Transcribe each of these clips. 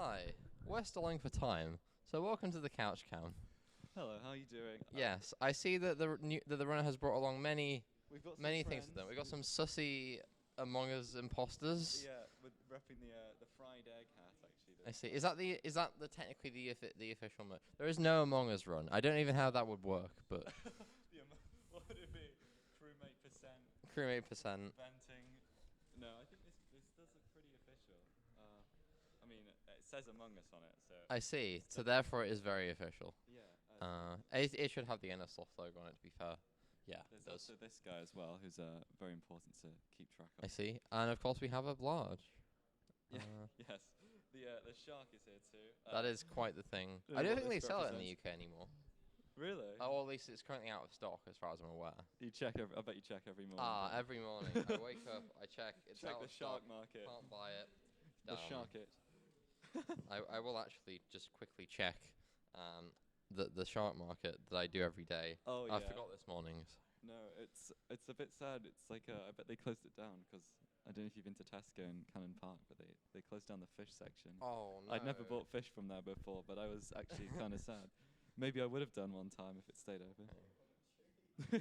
Hi, we're stalling for time, so welcome to the Couch Cam. Hello, how are you doing? Yes, I see that the runner has brought along many things with them. We've got some sussy Among Us imposters. Yeah, with repping the fried egg hat actually. I see. Is that the technically the official mode? There is no Among Us run. I don't even know how that would work, but What would it be? Crewmate percent. crewmate percent. Venting. No, I think this does look pretty official. I mean, it says Among Us on it, so. I see. So therefore, it is very official. Yeah. It should have the NSLoft logo on it. To be fair, yeah, There's it does. also this guy as well, who's very important to keep track of. I see, and of course we have a Blarge. Yeah. Yes. The shark is here too. That is quite the thing. Yeah, I don't what think they this sell it in the represents. UK anymore. Really? Oh, well, at least it's currently out of stock, as far as I'm aware. You check. I bet you check every morning. Every morning I wake up, I check. It's Check out the of stock. shark market. Can't buy it. The shark it. I will actually just quickly check the shark market that I do every day. Oh yeah. I forgot this morning. So. No, it's a bit sad. It's like I bet they closed it down because I don't know if you've been to Tesco in Cannon Park, but they closed down the fish section. Oh no. I'd never bought fish from there before, but I was actually kind of sad. Maybe I would have done one time if it stayed open.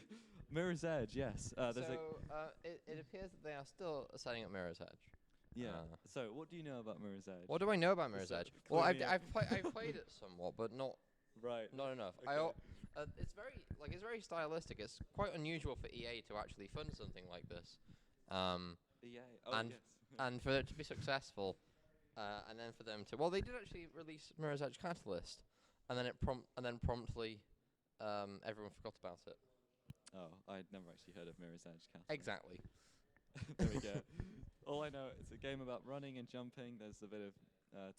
Mirror's Edge, yes. It appears that they are still setting up Mirror's Edge. Yeah. So what do you know about Mirror's Edge? What do I know about Mirror's So Edge? Well, I've clearly- I've played it somewhat, but not Right. not enough. Okay. It's very stylistic. It's quite unusual for EA to actually fund something like this, EA. Oh and yes. and for it to be successful, and then for them to they did actually release Mirror's Edge Catalyst, and then promptly, everyone forgot about it. Oh, I'd never actually heard of Mirror's Edge. Castle. Exactly. There we go. All I know, it's a game about running and jumping. There's a bit of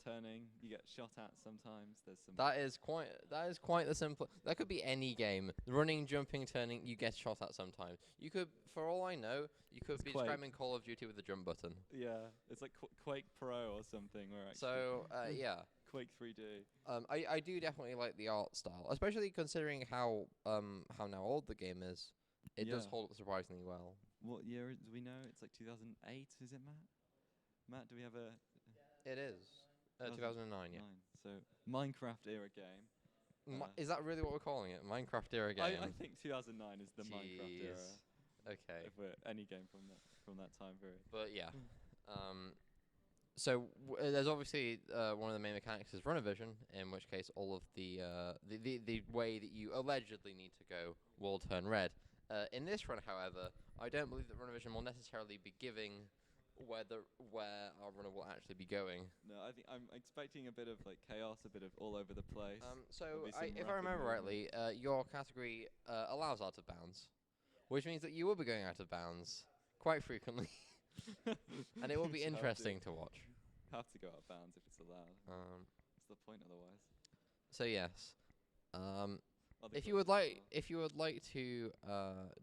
turning. You get shot at sometimes. There's some. That is quite the simple. That could be any game. Running, jumping, turning. You get shot at sometimes. You could, for all I know, you could be Quake. describing Call of Duty with the jump button. Yeah, it's like Quake Pro or something. Where actually. So yeah. Quake 3D. I do definitely like the art style, especially considering how now old the game is. It does Yeah. hold up surprisingly well. What year do we know? It's like 2008, is it, Matt? Matt, do we have a... It is 2009. Yeah. So, Minecraft era game. Is that really what we're calling it? Minecraft era game. I think 2009 is the Minecraft era. Jeez. Okay. If we're any game from that time period. But yeah. So there's obviously one of the main mechanics is runner vision, in which case all of the way that you allegedly need to go will turn red. In this run, however, I don't believe that runner vision will necessarily be giving where our runner will actually be going. No, I think I'm expecting a bit of like chaos, a bit of all over the place. So There'll be some if I rapid remember movement. rightly, your category allows out of bounds, which means that you will be going out of bounds quite frequently, and it will be So interesting to watch. Have to go out of bounds if it's allowed. What's the point otherwise? So yes. Other If you would like to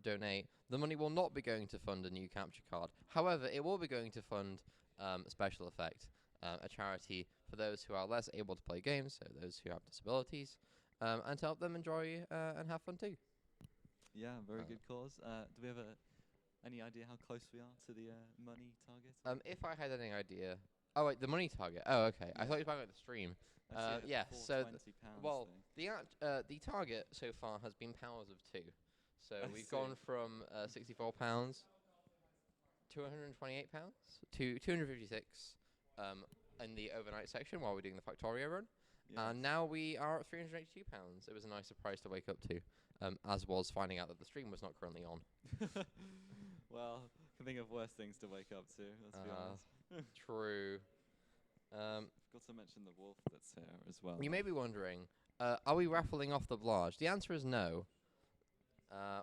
donate, the money will not be going to fund a new capture card. However, it will be going to fund Special Effect, a charity for those who are less able to play games, so those who have disabilities, and to help them enjoy and have fun too. Yeah, very good cause. Do we have any idea how close we are to the money target? If I had any idea. Oh wait, the money target. Oh okay. I thought you were talking about the stream. I see it Yeah. at So £420 thing. the target so far has been powers of 2. So I we've see. gone from £64 to £128 to 256 in the overnight section while we're doing the Factorio run. Yeah. And now we are at £382. It was a nice surprise to wake up to, as was finding out that the stream was not currently on. Well, I can think of worse things to wake up to, let's be honest. True. Forgot to mention the wolf that's here as well. You may be wondering, are we raffling off the Blarge? The answer is no.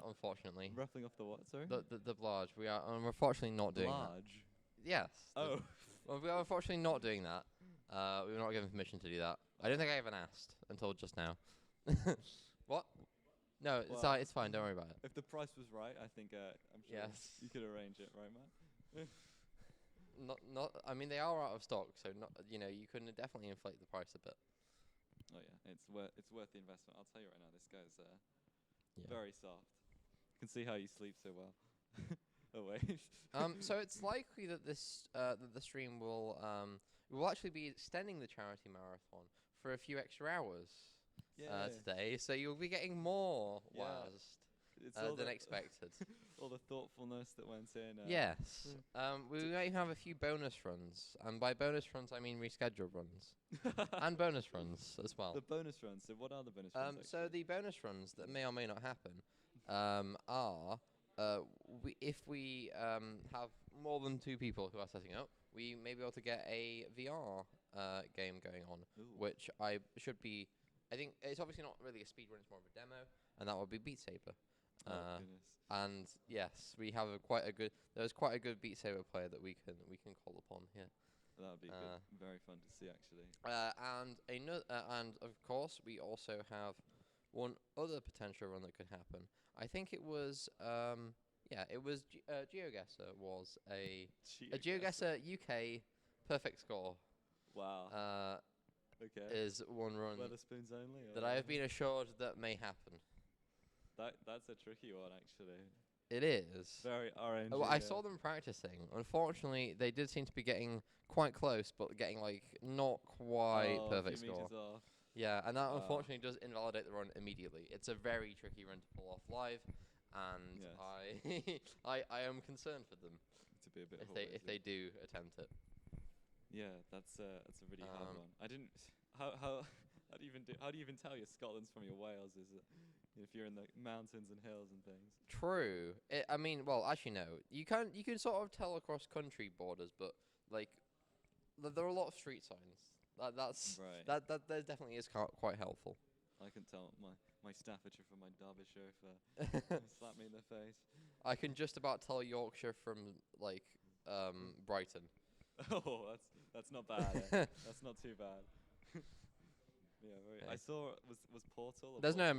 Unfortunately. Ruffling off the what, sorry? The Blarge. We are unfortunately not doing that. Large. Yes. Oh. Well, we are unfortunately not doing that. We were not given permission to do that. I don't think I even asked until just now. What? No, Well, it's fine. Don't worry about it. If the price was right, I think I'm sure Yes. you could arrange it, right, Matt? Not. I mean, they are out of stock, so you can definitely inflate the price a bit. Oh yeah, it's worth the investment. I'll tell you right now, this guy's Yeah. very soft. You can see how you sleep so well. Oh wait. So it's likely that the stream will we'll actually be extending the charity marathon for a few extra hours today, so you'll be getting more WASD than expected. All the thoughtfulness that went in. Yes. We might have a few bonus runs, and by bonus runs I mean rescheduled runs and bonus runs as well. The bonus runs. So what are the bonus runs? So the bonus runs that may or may not happen are if we have more than 2 people who are setting up, we may be able to get a VR game going on, which I think it's obviously not really a speedrun, it's more of a demo, and that would be Beat Saber. And yes, we have there's quite a good Beat Saber player that we can call upon here. That would be good. Very fun to see, actually. And of course, we also have one other potential run that could happen. I think it was GeoGuessr was a GeoGuessr UK perfect score. Wow. Okay. Is one run Wetherspoons only, that I have been assured that may happen. That's a tricky one, actually. It is. Very orange. Oh, I saw them practicing. Unfortunately, they did seem to be getting quite close, but getting like not quite perfect score. Off. Yeah, and that unfortunately does invalidate the run immediately. It's a very tricky run to pull off live, and I am concerned for them to be a bit if they do attempt it. Yeah, that's a really hard one. I didn't. How do you even tell your Scotland's from your Wales? Is it if you're in the mountains and hills and things? True. I mean, well, actually no. You can sort of tell across country borders, but like there are a lot of street signs. That's right. That definitely is quite helpful. I can tell my Staffordshire from my Derbyshire if slap me in the face. I can just about tell Yorkshire from like Brighton. Oh, that's not bad. That's not too bad. Yeah, I saw was Portal. There's no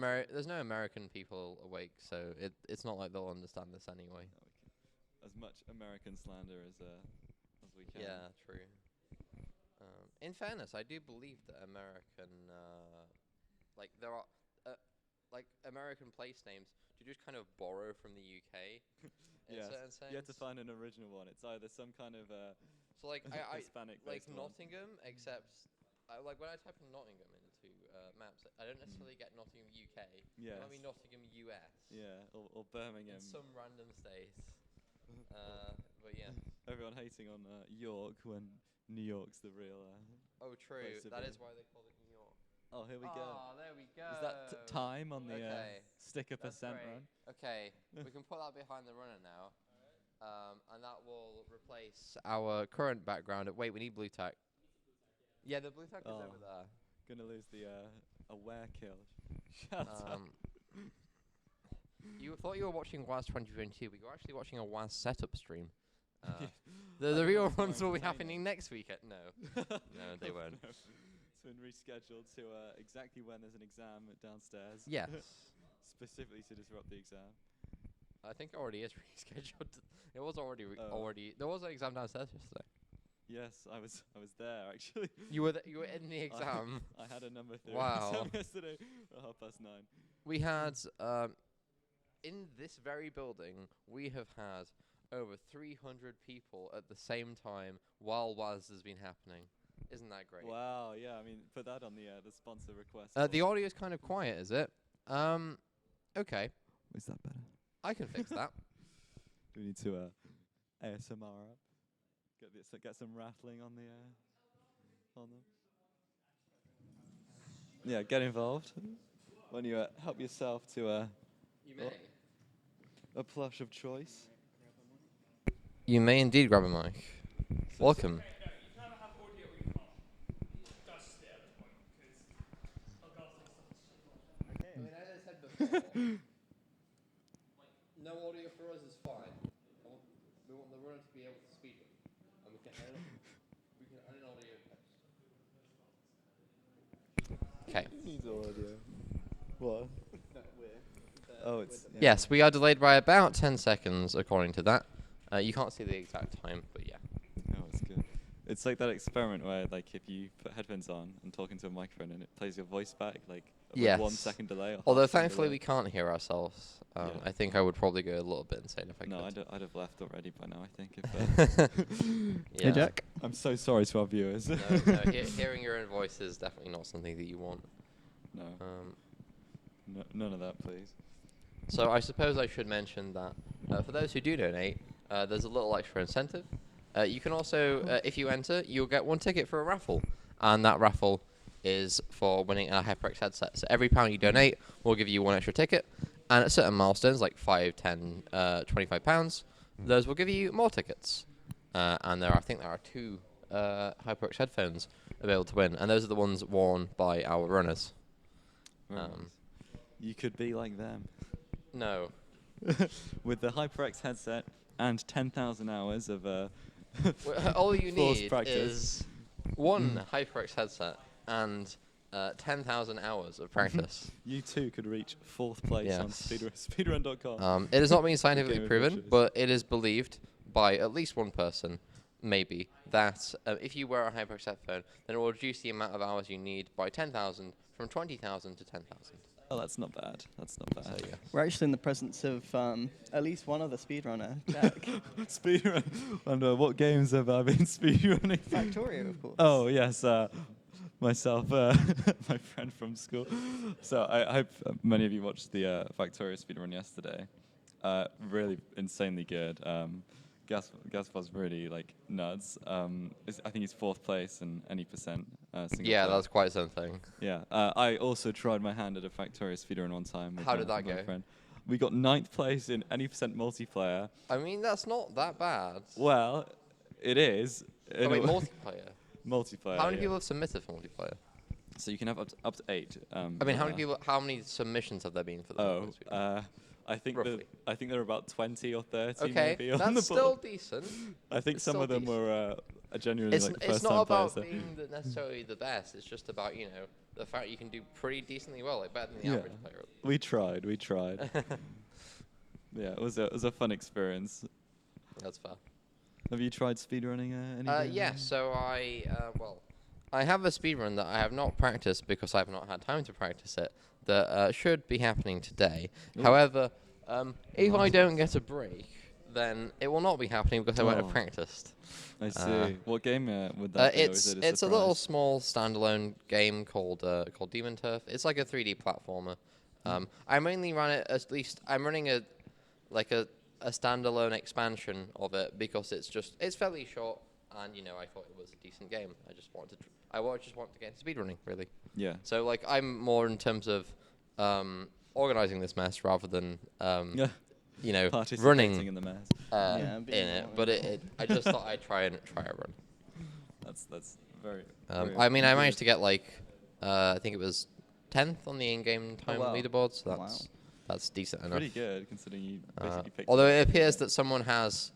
American people awake, so it's not like they'll understand this anyway. As much American slander as we can. Yeah, true. In fairness, I do believe that American there are American place names do just kind of borrow from the UK. In certain sense. You have to find an original one. It's either some kind of so like Hispanic like one. Nottingham, except like when I type in Nottingham into maps, I don't necessarily get Nottingham UK. Yeah. It might be Nottingham US. Yeah, or Birmingham. In some random states. But yeah. Everyone hating on York when New York's the real. Oh, true. That is why they call it New York. Oh, here we go. Oh, there we go. Is that time on the sticker That's percent great. run? Okay, we can put that behind the runner now. And that will replace our current background. Wait, we need blue tack. Yeah, the blue tack is over there. Gonna lose the aware kill. Shut up. You thought you were watching WASD 2022, but you're actually watching a WASD setup stream. The real runs will be happening next week. No, they won't. No. It's been rescheduled to exactly when there's an exam downstairs. Yes. Specifically to disrupt the exam. I think it already is rescheduled. It was already there was an exam downstairs yesterday. Yes, I was there actually. You were in the exam. I had a number 3 Wow. exam yesterday at 9:30. We had in this very building we have had over 300 people at the same time while WASD has been happening. Isn't that great? Wow, yeah. I mean, put that on the sponsor request. The audio is kind of quiet, is it? Okay. Is that better? I can fix that. Do we need to ASMR up? Get some rattling on the on them. Yeah, get involved when you help yourself to You may. A plush of choice. You may indeed grab a mic. Welcome. I mean, as I said before, no audio for us is fine. We want the runner to be able to speed it, and we can add an audio text. Okay. Needs audio. What? Oh, it's Yes, we are delayed by about 10 seconds, according to that. You can't see the exact time, but yeah. Oh, it's good. It's like that experiment where, like, if you put headphones on and talk into a microphone and it plays your voice back, like, with 1 second delay. Although thankfully we can't hear ourselves. I think I would probably go a little bit insane if I could. No, I'd have left already by now, I think. Yeah. Hey, Jack. I'm so sorry to our viewers. No, hearing your own voice is definitely not something that you want. No. None of that, please. So I suppose I should mention that for those who do donate, there's a little extra incentive. You can also, if you enter, you'll get 1 ticket for a raffle, and that raffle is for winning a HyperX headset. So every £1 you donate, we'll give you 1 extra ticket, and at certain milestones, like 5, 10, £25, those will give you more tickets. And I think there are 2 HyperX headphones available to win, and those are the ones worn by our runners. You could be like them. No. With the HyperX headset and 10,000 hours of all you need practice. is 1 HyperX headset and 10,000 hours of practice. You too could reach 4th place on speedrun.com. It has not been scientifically Game of proven, Riches. but it is believed by at least 1 person, maybe, that if you wear a HyperX headphone, then it will reduce the amount of hours you need by 10,000 from 20,000 to 10,000. Oh, that's not bad. That's not bad. So, yes. We're actually in the presence of at least one other speedrunner, Jack. Speedrun. And what games have I been speedrunning? Factorio, of course. Oh, yes. Myself, my friend from school. So I hope many of you watched the Factorio speedrun yesterday. Really insanely good. Gas was really nuts. I think he's 4th place in any percent. Single Yeah, player. that's quite something. Yeah. I also tried my hand at a Factorio speedrun one time. With How did my that go? friend. We got 9th place in any percent multiplayer. I mean, that's not that bad. Well, it is. Oh, wait, multiplayer? Multiplayer. How many yeah. people have submitted for multiplayer? So you can have up to 8. I mean, how many submissions have there been for the multiplayer? I think Roughly. there are about 20 or 30 Okay, maybe on the that's board. still decent. I think it's some still of them decent. were genuinely It's first not time about players. being necessarily the best. It's just about the fact you can do pretty decently well, better than the average player. We tried. Yeah, it was a fun experience. That's fair. Have you tried speedrunning any games? Yeah. So I have a speedrun that I have not practiced because I have not had time to practice it. That should be happening today. Ooh. However, if I don't get a break, then it will not be happening because I won't have Oh. practiced. I see. What game would that be? Or is it It's a little surprise? small standalone game called Demon Turf. It's like a 3D platformer. I mainly run it I'm running a standalone expansion of it because it's fairly short and I thought it was a decent game. I just want to get into speedrunning really. Yeah. So I'm more in terms of organizing this mess rather than Participating running in the mess. Yeah, in being it. more But involved. I just thought I'd try a run. That's very. I mean, I managed to get I think it was 10th on the in-game time wow. leaderboard, so Wow. that's decent enough. Pretty good considering you basically picked. Although it up. appears that someone has,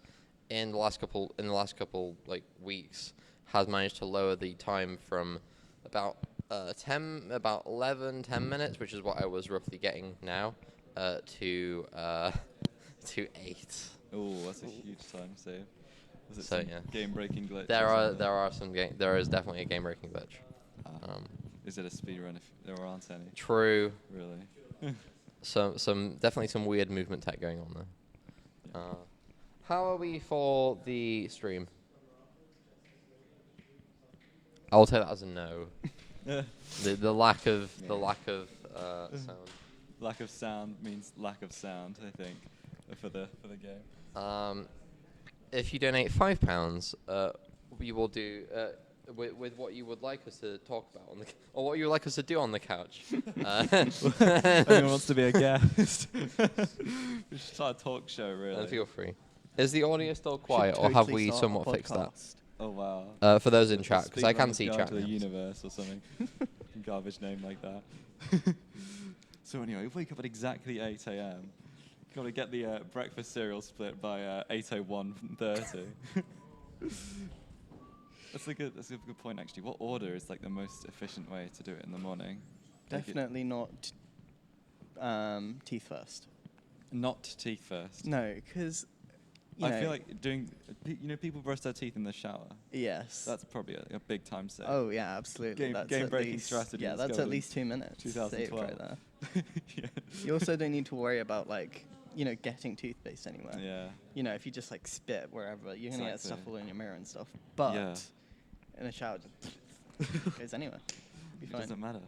in the last couple weeks, has managed to lower the time from about 10 minutes, which is what I was roughly getting now, to 8. Oh, that's a huge time save. Was it So, some yeah. game-breaking glitch? There is definitely a game-breaking glitch. Is it a speedrun if there aren't any? True. Really? Definitely some weird movement tech going on there. How are we for the stream? I'll take that as a no. the lack of sound. Lack of sound means lack of sound, I think, for the game. If you donate £5, we will do with what you would like us to talk about or what you would like us to do on the couch. Anyone wants to be a guest? We should start a talk show, really. Feel free. Is the audio still quiet, Should or have totally we start a somewhat fixed that? podcast. Oh wow. For those in It's chat, because I can Speedrunner's see Guide chat. to the names. universe or something. Garbage name like that. So anyway, we wake up at exactly 8 a.m. Got to get the breakfast cereal split by 8:01:30. That's a good point actually. What order is the most efficient way to do it in the morning? Definitely not teeth first. Not teeth first. No, because I feel like people brush their teeth in the shower. yes. That's probably a big time save. Oh yeah, absolutely. That's Game at breaking least, strategy. Yeah, that's at least 2 minutes. saved 2012. right there. Yeah. You also don't need to worry about getting toothpaste anywhere. Yeah. If you just like spit wherever, you're gonna get stuff Exactly. all in your mirror and stuff. But Yeah. in a shower, just goes anywhere. Be It fine. doesn't matter.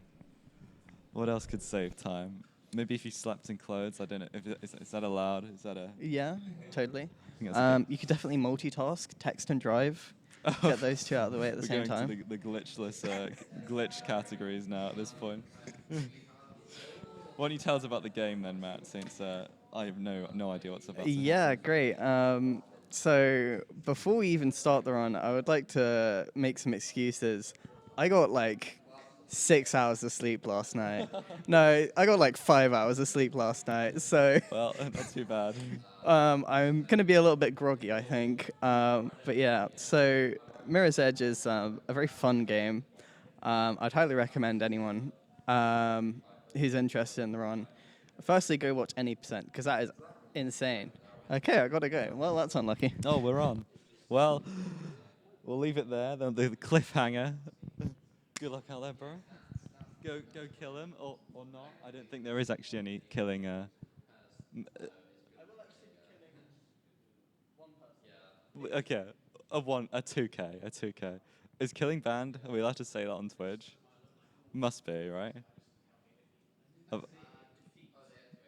What else could save time? Maybe if you slept in clothes. I don't know. Is that allowed? Is that a? Yeah, totally. I think that's You could definitely multitask, text and drive. Get those two out of the way at the same time. We're going to the glitchless glitch categories now at this point. Why don't you tell us about the game then, Matt? Since I have no idea what's about to Yeah, happen. great. So before we even start the run, I would like to make some excuses. I got like 6 hours of sleep last night. No, I got like 5 hours of sleep last night. So Well, not too bad. I'm going to be a little bit groggy, I think. But yeah, so Mirror's Edge is a very fun game. I'd highly recommend anyone who's interested in the run. Firstly, go watch any percent, because that is insane. Okay, I got to go. Well, that's unlucky. Oh, we're on. Well, we'll leave it there. The cliffhanger. Good luck out there, bro. Go kill him, or not. I don't think there is actually any killing. Okay, a 2K. Is killing banned? Are we allowed to say that on Twitch? Must be, right?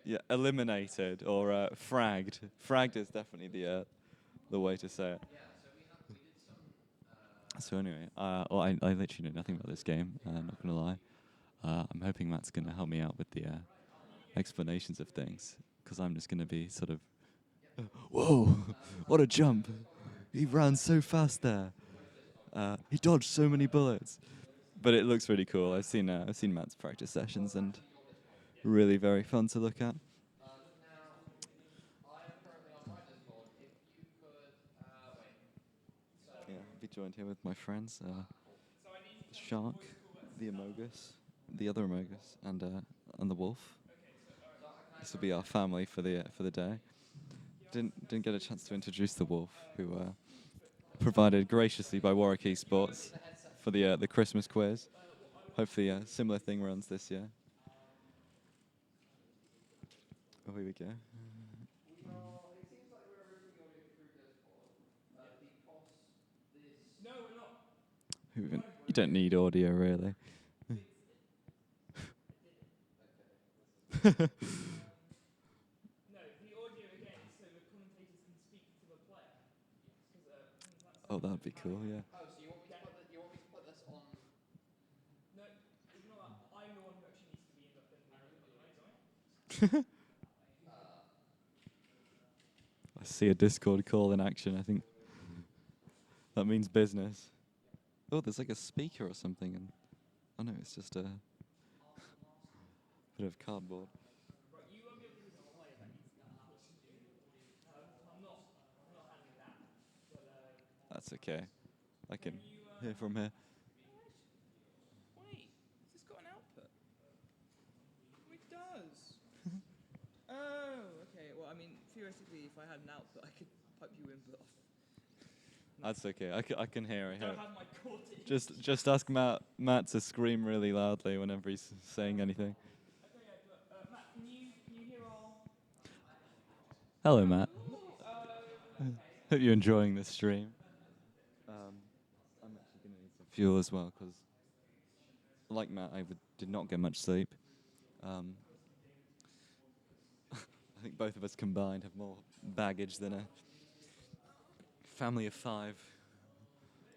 Yeah, eliminated or fragged. Fragged is definitely the way to say it. So anyway, I literally know nothing about this game. Not gonna lie. I'm hoping Matt's gonna help me out with the explanations of things, because I'm just gonna be sort of, whoa, what a jump! He ran so fast there. He dodged so many bullets. But it looks really cool. I've seen Matt's practice sessions and really very fun to look at. Yeah, I'll be joined here with my friends, Shark, the Amogus, the other Amogus, and the Wolf. This will be our family for the day. Didn't get a chance to introduce the Wolf, who provided graciously by Warwick Esports for the Christmas quiz. Hopefully a similar thing runs this year. Oh, here we go. You don't need audio, really. Oh, that'd be cool, yeah. Oh, so you want me to put this on? No, ignore that. I'm the one who actually needs to be in the thing. I see a Discord call in action, I think. That means business. Oh, there's like a speaker or something, and oh no, it's just a bit of cardboard. Right, you won't be able to use the play that needs to be I'm not handling that. But, That's okay. I can hear from here. wait, has this got an output? Oh, it does. Oh, okay. Well, I mean, theoretically, if I had an output, I could pipe you in, but That's okay. I can hear it. I don't have my cordage. Just ask Matt to scream really loudly whenever he's saying anything. Okay, yeah, but Matt, can you hear our? Hello, Matt. Hope you're enjoying this stream. I'm actually going to need some fuel as well, because like Matt, I did not get much sleep. I think both of us combined have more baggage than a family of 5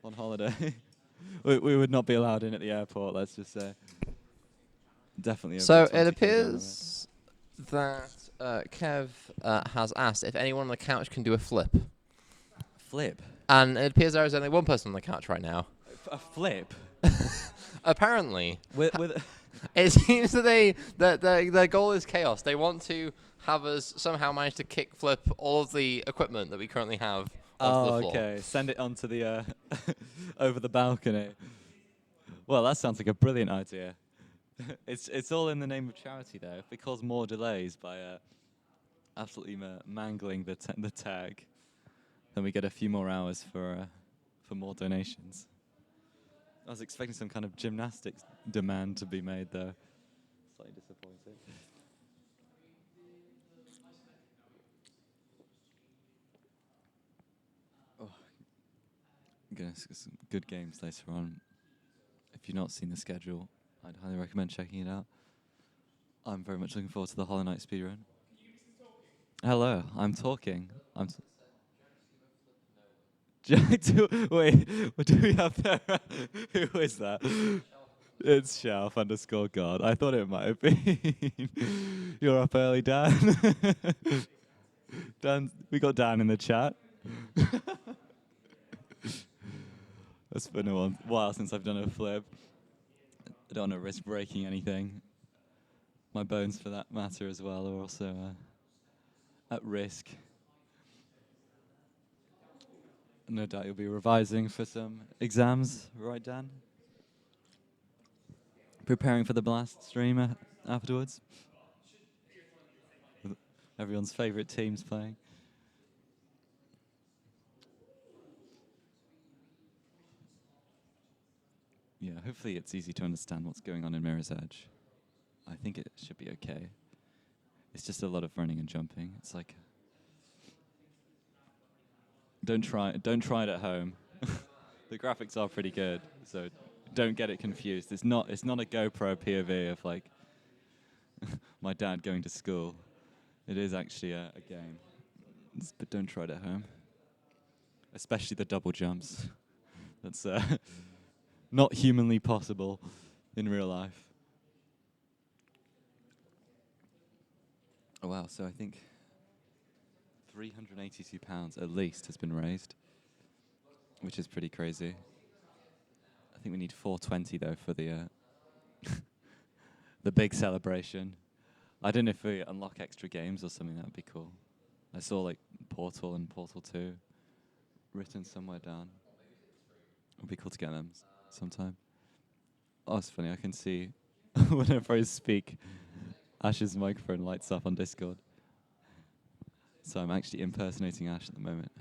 on holiday. we would not be allowed in at the airport, let's just say. Definitely. So over 20 it kg down appears that Kev has asked if anyone on the couch can do a flip. the way. Flip? And it appears there is only one person on the couch right now. A flip? Apparently. with It seems that their goal is chaos. They want to have us somehow manage to kick flip all of the equipment that we currently have onto the floor. okay. Send it onto the over the balcony. Well, that sounds like a brilliant idea. It's all in the name of charity, though. If we cause more delays by absolutely mangling the tag, then we get a few more hours for more donations. I was expecting some kind of gymnastics demand to be made, though. Slightly disappointed. gonna some good games later on. If you've not seen the schedule, I'd highly recommend checking it out. I'm very much looking forward to the Hollow Knight speedrun. Hello, I'm talking. Wait, what do we have there? Who is that? It's Shelf_God. I thought it might have been. You're up early, Dan. Dan, we got Dan in the chat. It's been a while since I've done a flip. I don't want to risk breaking anything. My bones, for that matter, as well, are also at risk. No doubt you'll be revising for some exams, right, Dan? Preparing for the blast stream afterwards. With everyone's favourite teams playing. Yeah, hopefully it's easy to understand what's going on in Mirror's Edge. I think it should be okay. It's just a lot of running and jumping. It's like, don't try it at home. The graphics are pretty good, so don't get it confused. It's not a GoPro POV of like my dad going to school. It is actually a game. But don't try it at home. Especially the double jumps. That's not humanly possible in real life. Oh wow, so I think £382 at least has been raised, which is pretty crazy. I think we need 420 though for the the big celebration. I don't know if we unlock extra games or something. That would be cool. I saw like Portal and Portal 2 written somewhere down. It would be cool to get them sometime. Oh, it's funny. I can see whenever I speak, Ash's microphone lights up on Discord. So I'm actually impersonating Ash at the moment.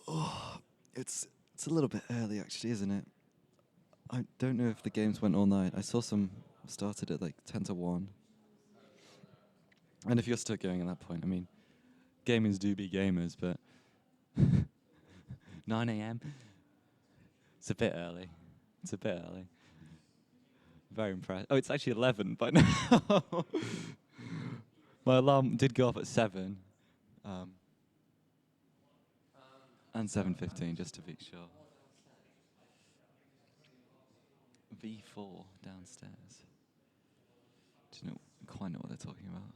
Oh, it's a little bit early actually, isn't it? I don't know if the games went all night. I saw some started at like 10 to 1. And if you're still going at that point, I mean, gamers do be gamers, but 9 a.m. It's a bit early. It's a bit early. Very impressed. Oh, it's actually 11 by now. My alarm did go off at 7. And 7:15, just to be sure. V4 downstairs. Do you quite know what they're talking about?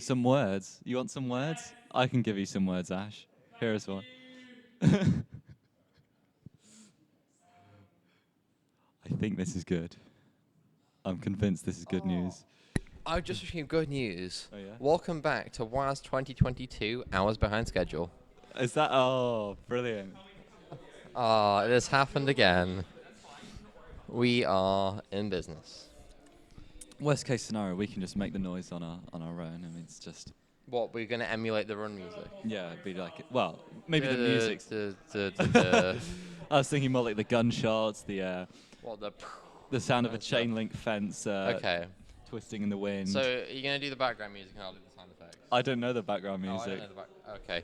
Some words? You want some words? I can give you some words, Ash. Here is one. I think this is good. I'm convinced this is good news. I've just received good news. Oh, yeah? Welcome back to WASD 2022, hours behind schedule. Is that... Oh, brilliant. Ah, it has happened again. We are in business. Worst case scenario, we can just make the noise on our own. I mean, it's just... What, we're going to emulate the run music? Yeah, it'd be like... Well, maybe the music. I was thinking more like the gunshots, What, the sound of a chain link fence okay. twisting in the wind. So, you're going to do the background music and I'll do the sound effects? I don't know the background Oh, I music. don't know okay.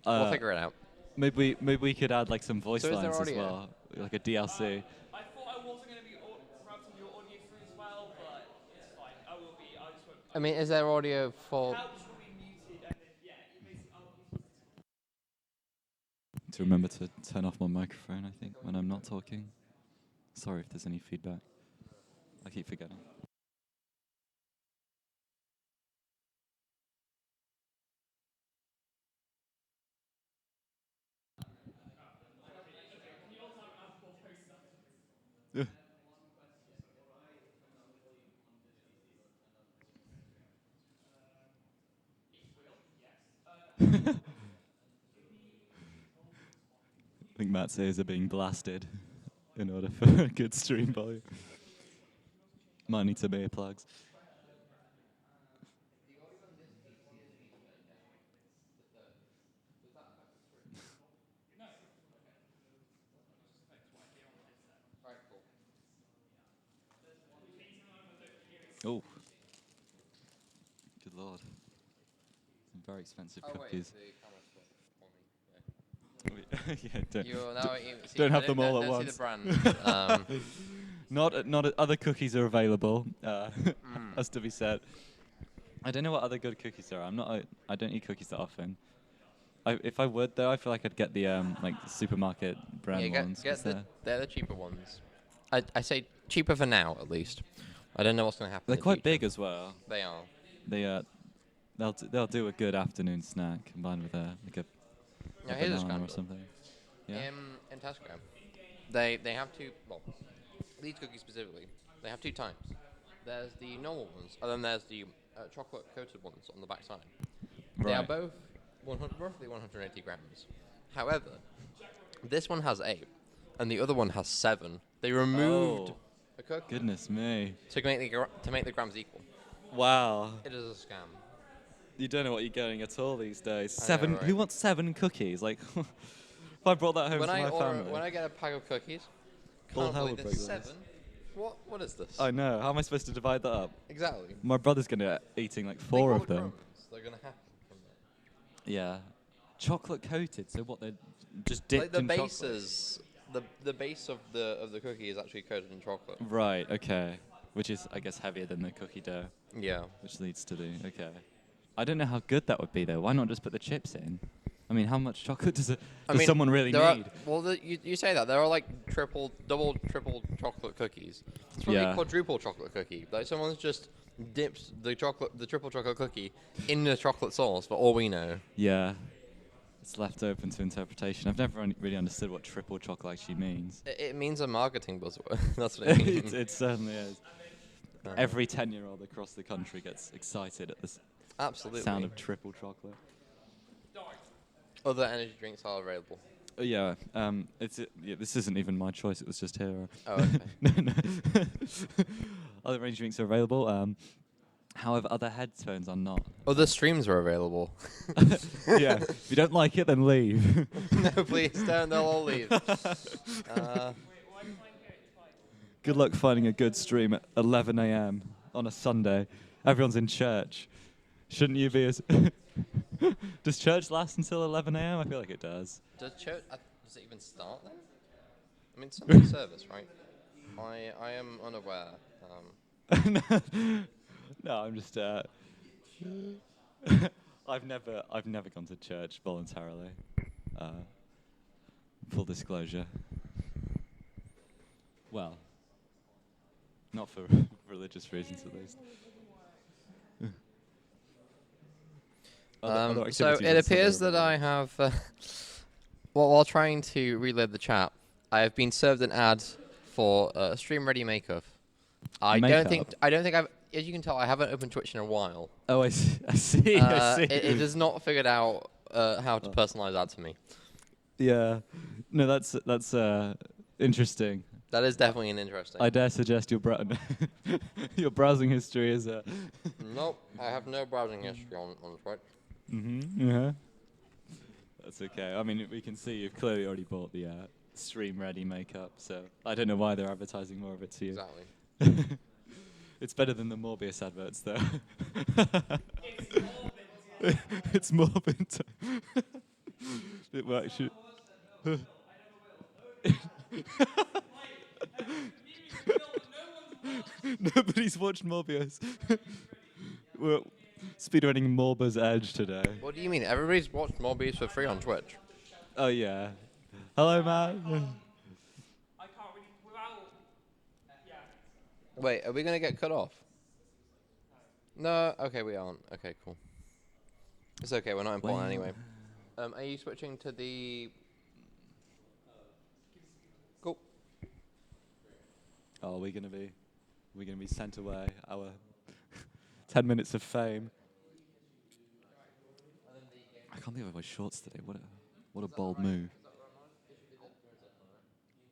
We'll figure it out. Maybe we could add like some voice So is there lines as audio? well, like a DLC. I thought I wasn't going to be routing your audio through as well, but it's fine. I will be. I just won't. I mean, is there audio for... Couch will be muted, and then yeah, you basically. To remember to turn off my microphone, I think, when I'm not talking. Sorry if there's any feedback. I keep forgetting. I think Matt's ears are being blasted in order for a good stream volume. Might need some earplugs. Oh, good lord. Some very expensive cookies. Yeah, You're now see, don't I have them all at don't once. See the brand. Not other cookies are available, as to be said. I don't know what other good cookies there are. I don't eat cookies that often. If I would though, I feel like I'd get the like the supermarket brand Yeah, ones. get they're the cheaper ones. I say cheaper for now at least. I don't know what's going to happen. They're in the quite future. big as well. They are. They'll do a good afternoon snack combined with a Now a here's a banana or scandal. something. Yeah. In Tesco, they have two. Well, these cookies specifically, they have two types. There's the normal ones, and then there's the chocolate coated ones on the back side. They are Right. both roughly 180 grams. However, this one has 8, and the other one has 7. They removed a cookie Goodness me. to make the grams equal. Wow. It is a scam. You don't know what you're getting at all these days. I know, 7. right? Who wants 7 cookies? Like, if I brought that home When to I my family. when I get a pack of cookies, All can't hell believe would there's break loose. 7. What is this? I know. How am I supposed to divide that up? Exactly. My brother's gonna eating like 4 Think all of the them. crumbs they're gonna have from that. Yeah. Chocolate coated. So what? They're just dipped Like the in chocolate. bases, the base of the cookie is actually coated in chocolate. Right. Okay. Which is, I guess, heavier than the cookie dough, Yeah. which leads to the okay. I don't know how good that would be though. Why not just put the chips in? I mean, how much chocolate does someone really there need? You say that there are like double, triple chocolate cookies. It's probably Yeah. a quadruple chocolate cookie. Like someone's just dipped the triple chocolate cookie in the chocolate sauce. For all we know. Yeah. It's left open to interpretation. I've never really understood what triple chocolate actually means. It means a marketing buzzword. That's what it means. It certainly is. Every 10-year-old across the country gets excited at the Absolutely. sound of triple chocolate. Other energy drinks are available. Yeah, this isn't even my choice. It was just here. Oh, okay. No. Other energy drinks are available. However, other headphones are not. Other streams are available. Yeah, if you don't like it, then leave. No, please don't. They'll all leave. Good luck finding a good stream at 11 a.m. on a Sunday. Everyone's in church. Shouldn't you be as... Does church last until 11 a.m.? I feel like it does. Does it even start then? I mean, Sunday service, right? I am unaware. No, I'm just. I've never gone to church voluntarily. Full disclosure. Well, not for religious reasons, at least. Other So activities it on Sunday appears are that I have, while trying to relive the chat, I have been served an ad for Stream Ready Makeup. I don't think I've. As you can tell, I haven't opened Twitch in a while. Oh, I see. I see. I see. It has not figured out how to personalize that to me. Yeah. No, that's interesting. That is definitely an interesting. I dare suggest your your browsing history is Nope, I have no browsing history on Twitch. Yeah. That's okay. I mean, we can see you've clearly already bought the Stream Ready makeup, so I don't know why they're advertising more of it to you. Exactly. It's better than the Morbius adverts, though. It's Morbin time. It will actually. Nobody's watched Morbius. We're speedrunning Morbius Edge today. What do you mean? Everybody's watched Morbius for free on Twitch. Oh yeah. Hello, man. I can't really without. Yeah. Wait, are we gonna get cut off? No. Okay, we aren't. Okay, cool. It's okay. We're not important Well. anyway. Are you switching to the? Cool. Oh, we're gonna be sent away. Our 10 minutes of fame. I can't believe I wear shorts today. What a bold move.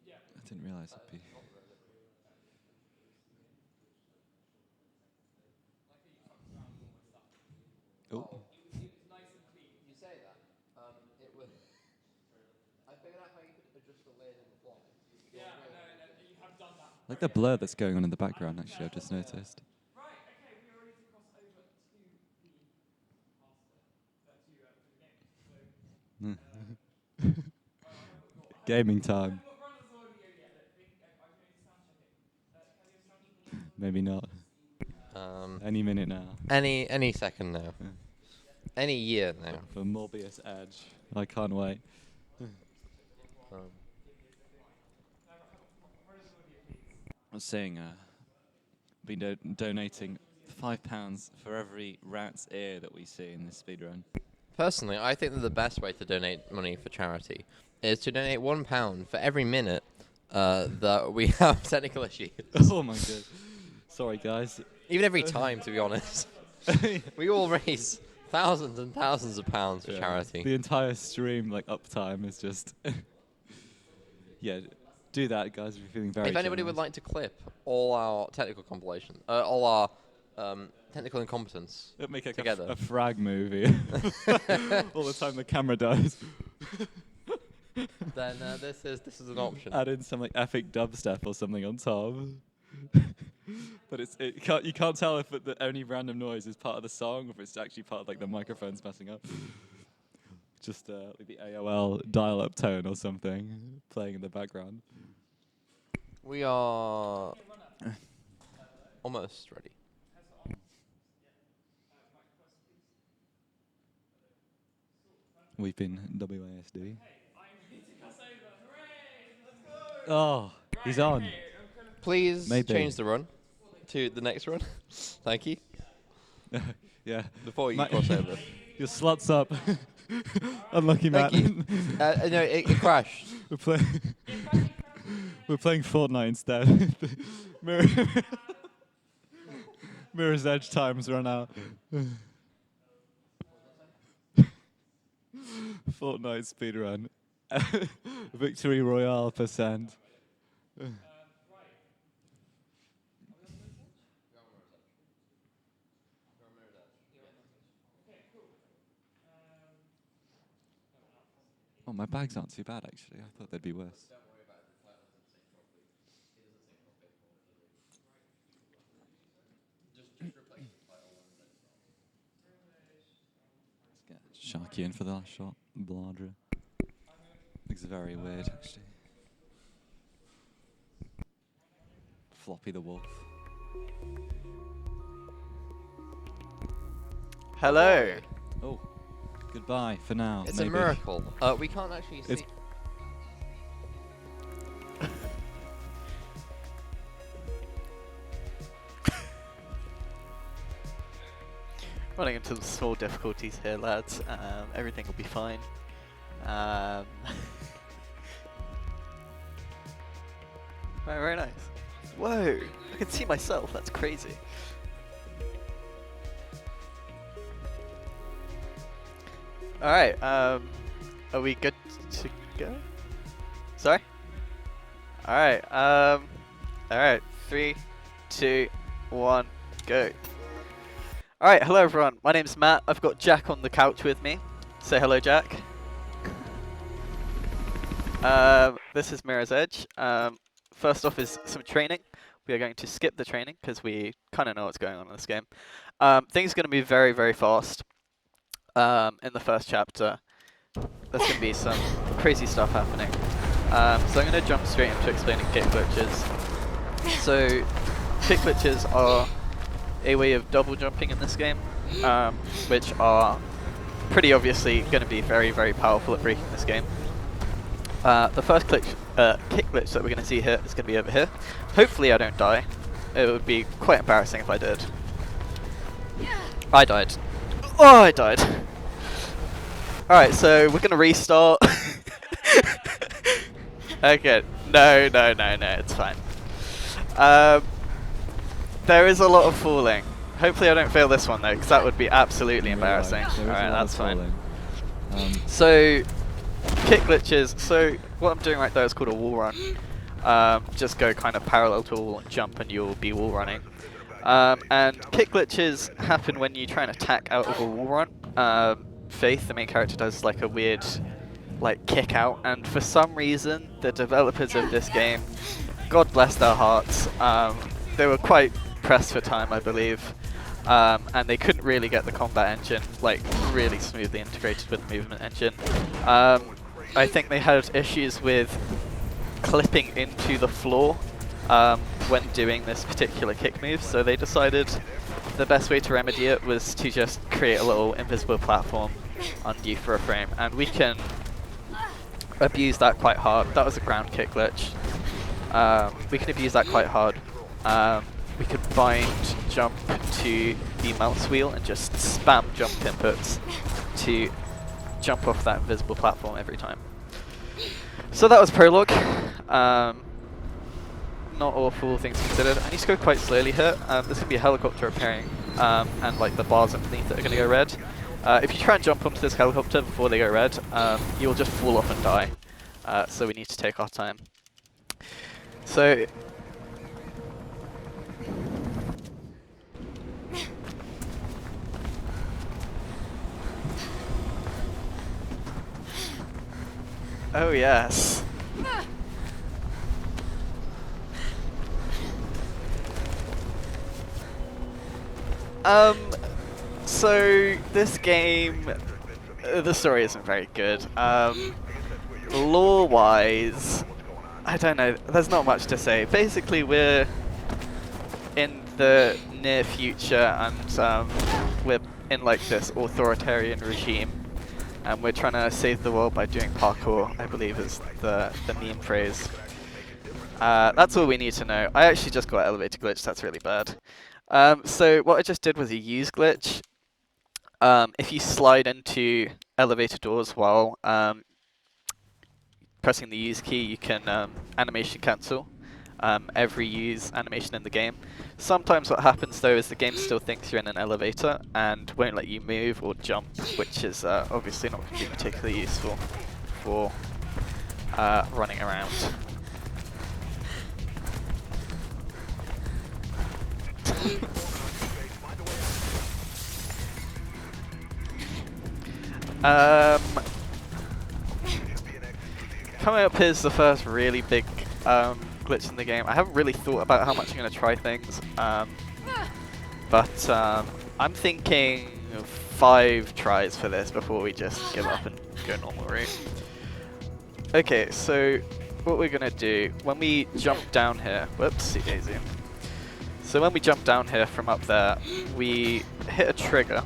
I didn't realize it'd be. Oh. You say that. It was. I figured out how you could adjust the layers in the fly. Yeah, no, you have done that. I like the blur that's going on in the background, actually, I've just noticed. Gaming time. Maybe not. Any minute now. Any second now. Yeah. Any year now. For Morbius Edge. I can't wait. Um, I was saying, been donating £5 for every rat's ear that we see in this speedrun. Personally, I think that the best way to donate money for charity is to donate £1 for every minute that we have technical issues. Oh my god. Sorry guys. Even every time, to be honest. We all raise thousands and thousands of pounds for charity. The entire stream, like, uptime is just... yeah, do that, guys, if you're feeling very If anybody would like to clip all our technical compilation, all our technical incompetence It'd make like together. a frag movie. All the time the camera dies. Then this is an option. Add in some like epic dubstep or something on top. But you can't tell if the only random noise is part of the song or if it's actually part of like the microphones messing up. Just like the AOL dial-up tone or something playing in the background. We are almost ready. We've been WASD. Oh, he's on. Please Maybe. change the run to the next run. Thank you. Yeah. Before you Matt, cross over. your slot's up. Unlucky Matt. Thank you. No, it crashed. We're playing Fortnite instead. Mirror's Edge time's run out. Fortnite speedrun. Victory Royale %. Oh, my bags aren't too bad actually. I thought they'd be worse. Don't worry about it. The title doesn't sync properly. It doesn't sync properly. Just replace the title and then let's get Sharky in for the last shot. Bladra. Looks very weird actually. Floppy the Wolf. Hello. Oh. Goodbye for now. it's maybe. a miracle. We can't actually see. Running into some small difficulties here, lads. Everything will be fine. Right, very nice. Whoa! I can see myself. That's crazy. All right. Are we good to go? Sorry. All right. All right. 3, 2, 1, go. Alright, hello everyone, my name's Matt, I've got Jack on the couch with me. Say hello, Jack. This is Mirror's Edge. First off is some training. We are going to skip the training because we kind of know what's going on in this game. Things are going to be very, very fast. In the first chapter, there's going to be some crazy stuff happening. So I'm going to jump straight into explaining kick glitches. So, kick glitches are a way of double jumping in this game, which are pretty obviously going to be very, very powerful at breaking this game. The first kick glitch that we're going to see here is going to be over here. Hopefully I don't die. It would be quite embarrassing if I did. I died. Oh, I died. Alright, so we're going to restart. Okay, no, it's fine. There is a lot of falling. Hopefully I don't fail this one though, because that would be absolutely embarrassing. Alright, that's fine. So, kick glitches. So, what I'm doing right there is called a wall run. Just go kind of parallel to a wall and jump and you'll be wall running. And kick glitches happen when you try and attack out of a wall run. Faith, the main character, does like a weird kick out, and for some reason the developers of this game, God bless their hearts, they were quite pressed for time, I believe, and they couldn't really get the combat engine really smoothly integrated with the movement engine. I think they had issues with clipping into the floor when doing this particular kick move, so they decided the best way to remedy it was to just create a little invisible platform under you for a frame, and we can abuse that quite hard. That was a ground kick glitch. We can abuse that quite hard. We could bind jump to the mouse wheel and just spam jump inputs to jump off that invisible platform every time. So that was prologue. Not awful, things considered. I need to go quite slowly here. There's going to be a helicopter appearing, and like the bars underneath it are going to go red. If you try and jump onto this helicopter before they go red, you'll just fall off and die. So we need to take our time. So oh yes. So this game, the story isn't very good. Lore-wise, I don't know, there's not much to say. Basically, we're in the near future and we're in like this authoritarian regime and we're trying to save the world by doing parkour, I believe is the meme phrase. That's all we need to know. I actually just got elevator glitch, that's really bad. So what I just did was a use glitch. If you slide into elevator doors while pressing the use key, you can animation cancel every use animation in the game. Sometimes what happens though is the game still thinks you're in an elevator and won't let you move or jump, which is obviously not going to be particularly useful for running around. Coming up here's the first really big glitch in the game. I haven't really thought about how much I'm going to try things, but I'm thinking 5 tries for this before we just give up and go normal route. Okay, so what we're going to do, when we jump down here, whoopsie daisy. So when we jump down here from up there, we hit a trigger.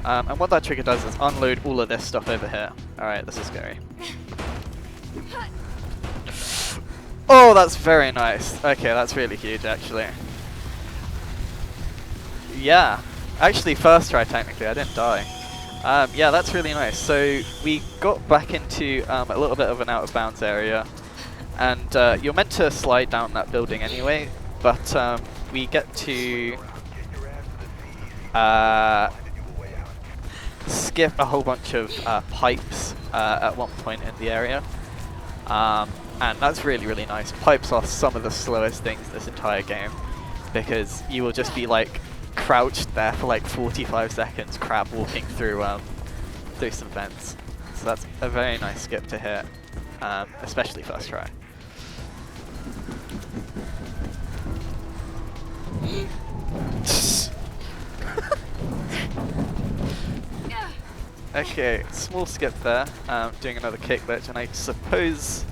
And what that trigger does is unload all of this stuff over here. Alright, this is scary. Oh, that's very nice. Okay, that's really huge, actually. Yeah. Actually, first try, technically. I didn't die. Yeah, that's really nice. So we got back into a little bit of an out-of-bounds area. And you're meant to slide down that building anyway. But we get to skip a whole bunch of pipes at one point in the area. And that's really, really nice. Pipes are some of the slowest things in this entire game, because you will just be like crouched there for like 45 seconds, crab walking through some vents. So that's a very nice skip to hit, especially first try. Okay, small skip there, doing another kick glitch, and I suppose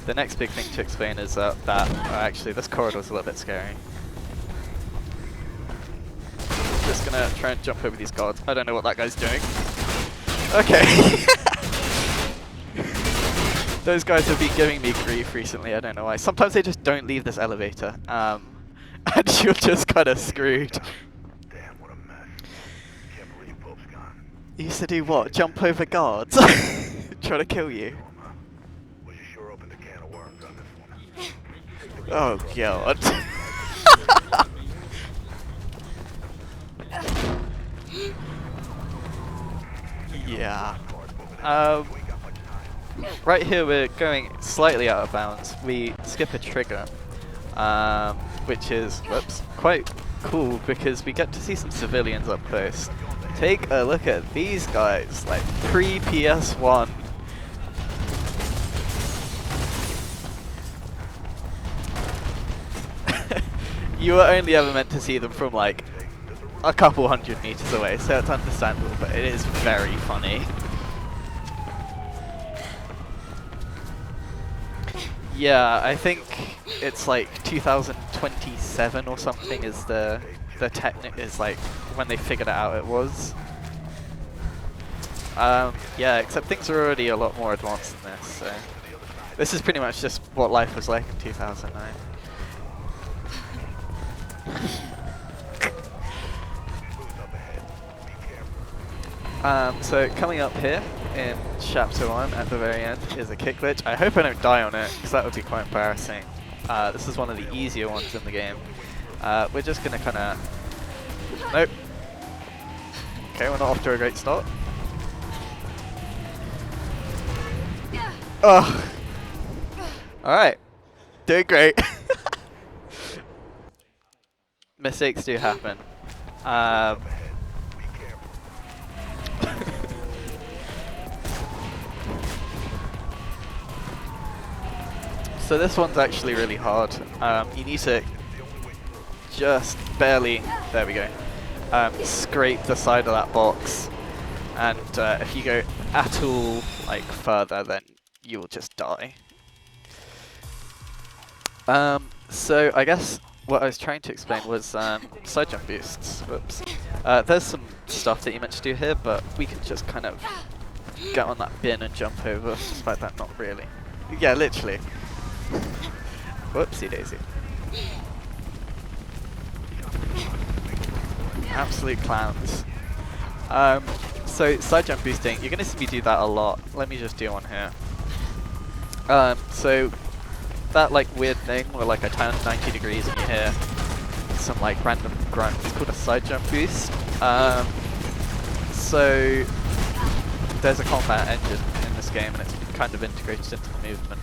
the next big thing to explain is that actually this corridor is a little bit scary. Just gonna try and jump over these guards. I don't know what that guy's doing. Okay. Those guys have been giving me grief recently, I don't know why. Sometimes they just don't leave this elevator, and you're just kind of screwed. Damn, what a mess. Can't believe Pope's gone. You used to do what? Jump over guards? Trying to kill you. Well, you sure opened a can of worms on this one. Oh god. Yeah. Right here we're going slightly out of bounds. We skip a trigger, which is quite cool because we get to see some civilians up close. Take a look at these guys, like pre-PS1. You were only ever meant to see them from like a couple 100 meters away, so it's understandable, but it is very funny. Yeah, I think it's like 2027 or something is the technic is like when they figured it out it was. Yeah, except things are already a lot more advanced than this, so this is pretty much just what life was like in 2009. So coming up here in chapter 1 at the very end is a kick glitch. I hope I don't die on it, because that would be quite embarrassing. This is one of the easier ones in the game. We're just going to kind of... Nope. Okay, we're not off to a great start. Oh! Alright. Doing great. Mistakes do happen. So this one's actually really hard. You need to just barely, there we go, scrape the side of that box, and if you go at all like further, then you will just die. So I guess what I was trying to explain was side jump boosts. Whoops. There's some stuff that you meant to do here, but we can just kind of get on that bin and jump over, despite that not really. Yeah, literally. Whoopsie daisy. Absolute clowns. So side jump boosting, you're going to see me do that a lot. Let me just do one here. So that like weird thing where like I turn 90 degrees and you hear some like random grunt, it's called a side jump boost. So there's a combat engine in this game and it's kind of integrated into the movement.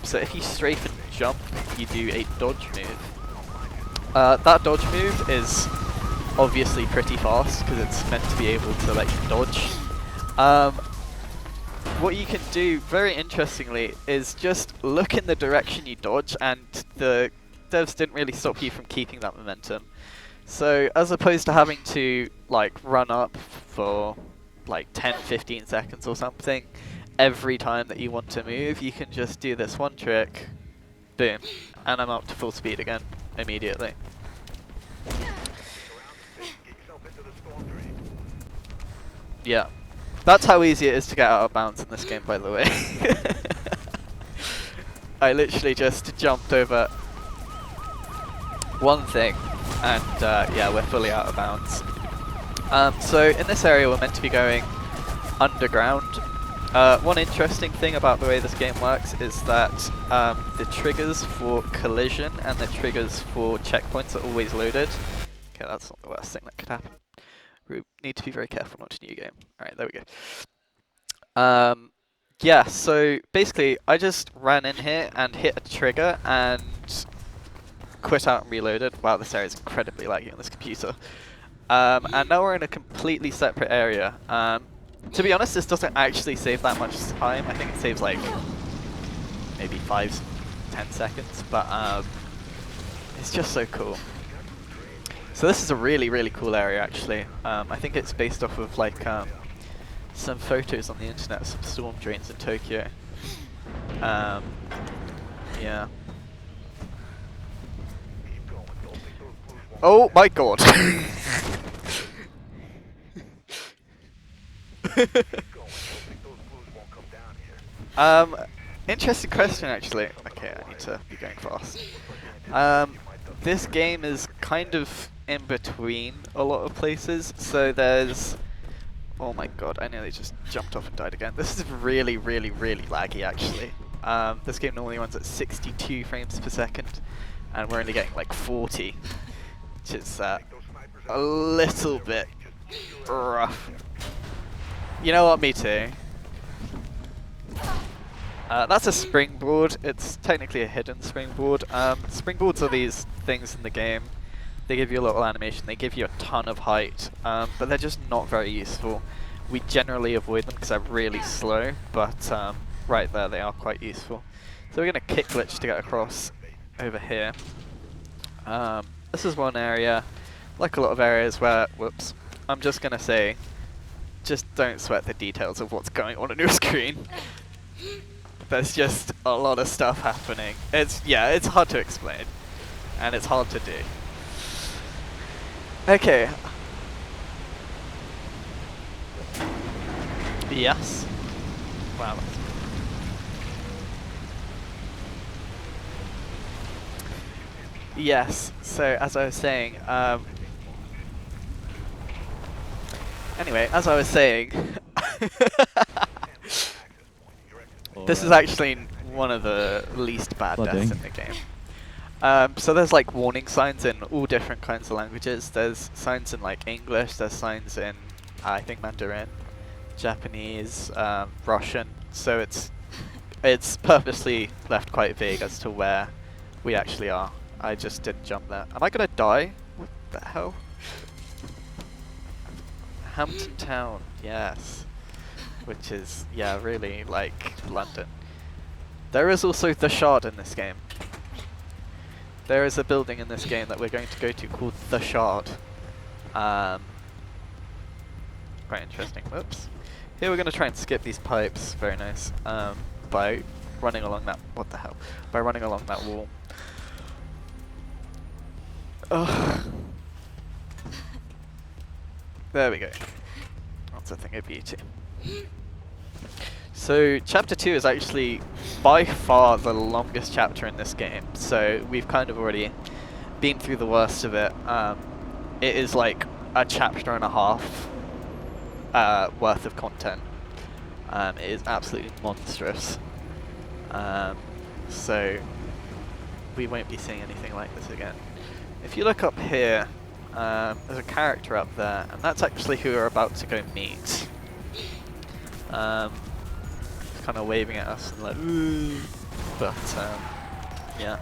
So if you strafe and jump, you do a dodge move. That dodge move is obviously pretty fast because it's meant to be able to let you dodge. What you can do, very interestingly, is just look in the direction you dodge, and the devs didn't really stop you from keeping that momentum. So as opposed to having to like run up for like 10-15 seconds or something, every time that you want to move, you can just do this one trick, boom, and I'm up to full speed again, immediately. Yeah, that's how easy it is to get out of bounds in this game, by the way. I literally just jumped over one thing, and yeah, we're fully out of bounds. So in this area we're meant to be going underground. One interesting thing about the way this game works is that the triggers for collision and the triggers for checkpoints are always loaded. Okay, that's not the worst thing that could happen. We need to be very careful not to new game. Alright, there we go. Yeah, so basically I just ran in here and hit a trigger and quit out and reloaded. Wow, this area is incredibly laggy on this computer. And now we're in a completely separate area. To be honest, this doesn't actually save that much time. I think it saves like maybe 5-10 seconds, but it's just so cool. So this is a really, really cool area actually. I think it's based off of like some photos on the internet of some storm drains in Tokyo. Yeah. Oh my god! Interesting question actually. Okay, I need to be going fast. This game is kind of in between a lot of places, so there's... Oh my god, I nearly just jumped off and died again. This is really, really, really laggy actually. This game normally runs at 62 frames per second, and we're only getting like 40, which is a little bit rough. You know what, me too. That's a springboard. It's technically a hidden springboard. Springboards are these things in the game. They give you a little animation. They give you a ton of height, but they're just not very useful. We generally avoid them because they're really slow, but right there they are quite useful. So we're going to kick glitch to get across over here. This is one area, like a lot of areas where, whoops, I'm just going to say, just don't sweat the details of what's going on your screen. There's just a lot of stuff happening. It's hard to explain, and it's hard to do. Okay. Yes. Wow. Yes. So as I was saying, anyway, as I was saying, this is actually one of the least bad deaths in the game. So there's like warning signs in all different kinds of languages. There's signs in like English, there's signs in I think Mandarin, Japanese, Russian. So it's purposely left quite vague as to where we actually are. I just didn't jump there. Am I gonna die? What the hell? Hampton Town, yes. Which is, yeah, really like London. There is also the Shard in this game. There is a building in this game that we're going to go to called the Shard. Quite interesting. Whoops. Here we're going to try and skip these pipes. Very nice. By running along that. What the hell? By running along that wall. Ugh. There we go. That's a thing of beauty. So chapter 2 is actually by far the longest chapter in this game. So we've kind of already been through the worst of it. It is like a chapter and a half worth of content. It is absolutely monstrous. So we won't be seeing anything like this again. If you look up here, there's a character up there, and that's actually who we're about to go meet. Kind of waving at us and like, ooh. But yeah.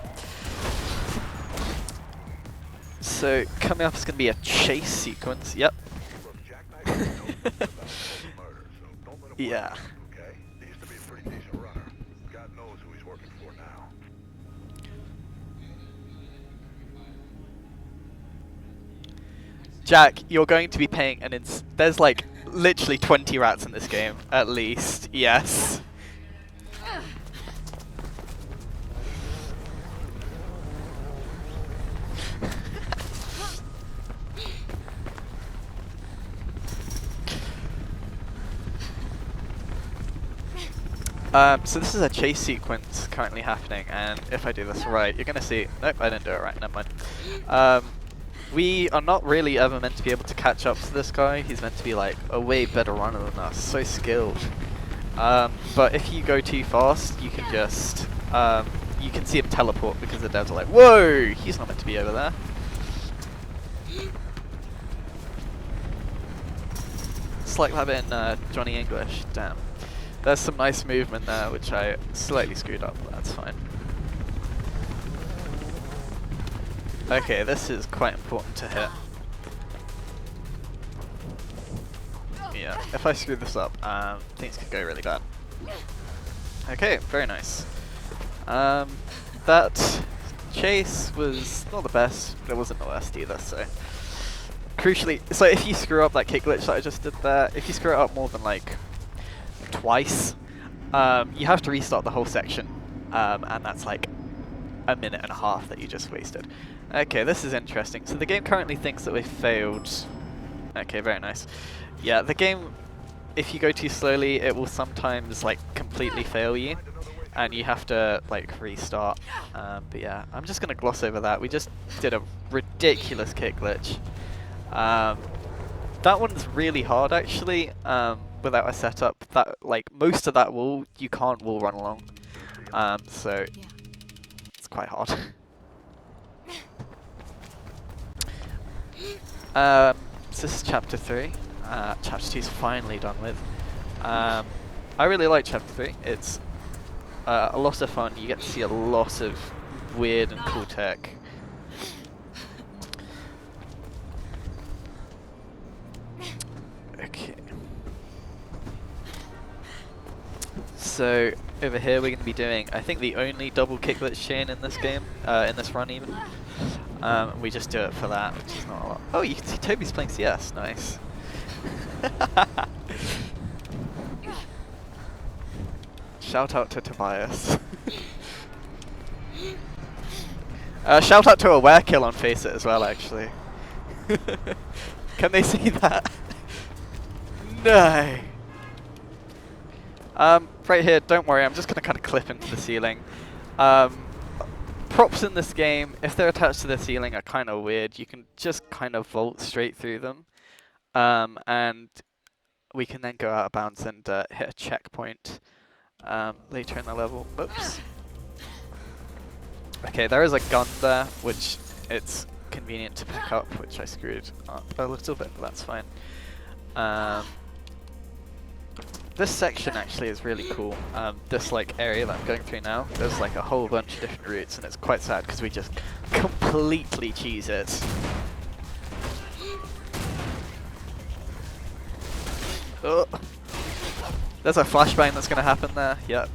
So coming up is going to be a chase sequence. Yep. Yeah. Jack, you're going to be paying an there's like literally 20 rats in this game, at least. Yes. So this is a chase sequence currently happening, and if I do this right, you're gonna see. Nope, I didn't do it right. Never mind. We are not really ever meant to be able to catch up to this guy. He's meant to be like a way better runner than us, so skilled. But if you go too fast, you can just you can see him teleport because the devs are like, whoa, he's not meant to be over there. It's like that in Johnny English. Damn. There's some nice movement there, which I slightly screwed up, but that's fine. Okay, this is quite important to hit. Yeah, if I screw this up, things could go really bad. Okay, very nice. That chase was not the best, but it wasn't the worst either, so... Crucially, so if you screw up that kick glitch that I just did there, if you screw it up more than like twice, you have to restart the whole section, and that's like a minute and a half that you just wasted. Okay, this is interesting. So the game currently thinks that we failed. Okay, very nice. Yeah, the game, if you go too slowly, it will sometimes like completely fail you, and you have to like restart. But yeah, I'm just gonna gloss over that. We just did a ridiculous kick glitch. That one's really hard actually. Without a setup, that like most of that wall you can't wall run along. So it's quite hard. So this is chapter 3. Chapter 2 is finally done with. I really like chapter 3. It's a lot of fun. You get to see a lot of weird and cool tech. Okay. So over here we're going to be doing, I think, the only double kick glitch chain in this game, in this run even. We just do it for that, which is not a lot. Oh, you can see Toby's playing CS. Nice. Shout out to Tobias. Shout out to a were kill on Face It as well, actually. Can they see that? No. Right here, don't worry, I'm just gonna kind of clip into the ceiling. Props in this game, if they're attached to the ceiling, are kind of weird. You can just kind of vault straight through them. And we can then go out of bounds and hit a checkpoint later in the level. Oops. Okay, there is a gun there, which it's convenient to pick up, which I screwed up a little bit, but that's fine. This section actually is really cool. This like area that I'm going through now, there's like a whole bunch of different routes, and it's quite sad because we just completely cheese it. Oh. There's a flashbang that's going to happen there. Yep.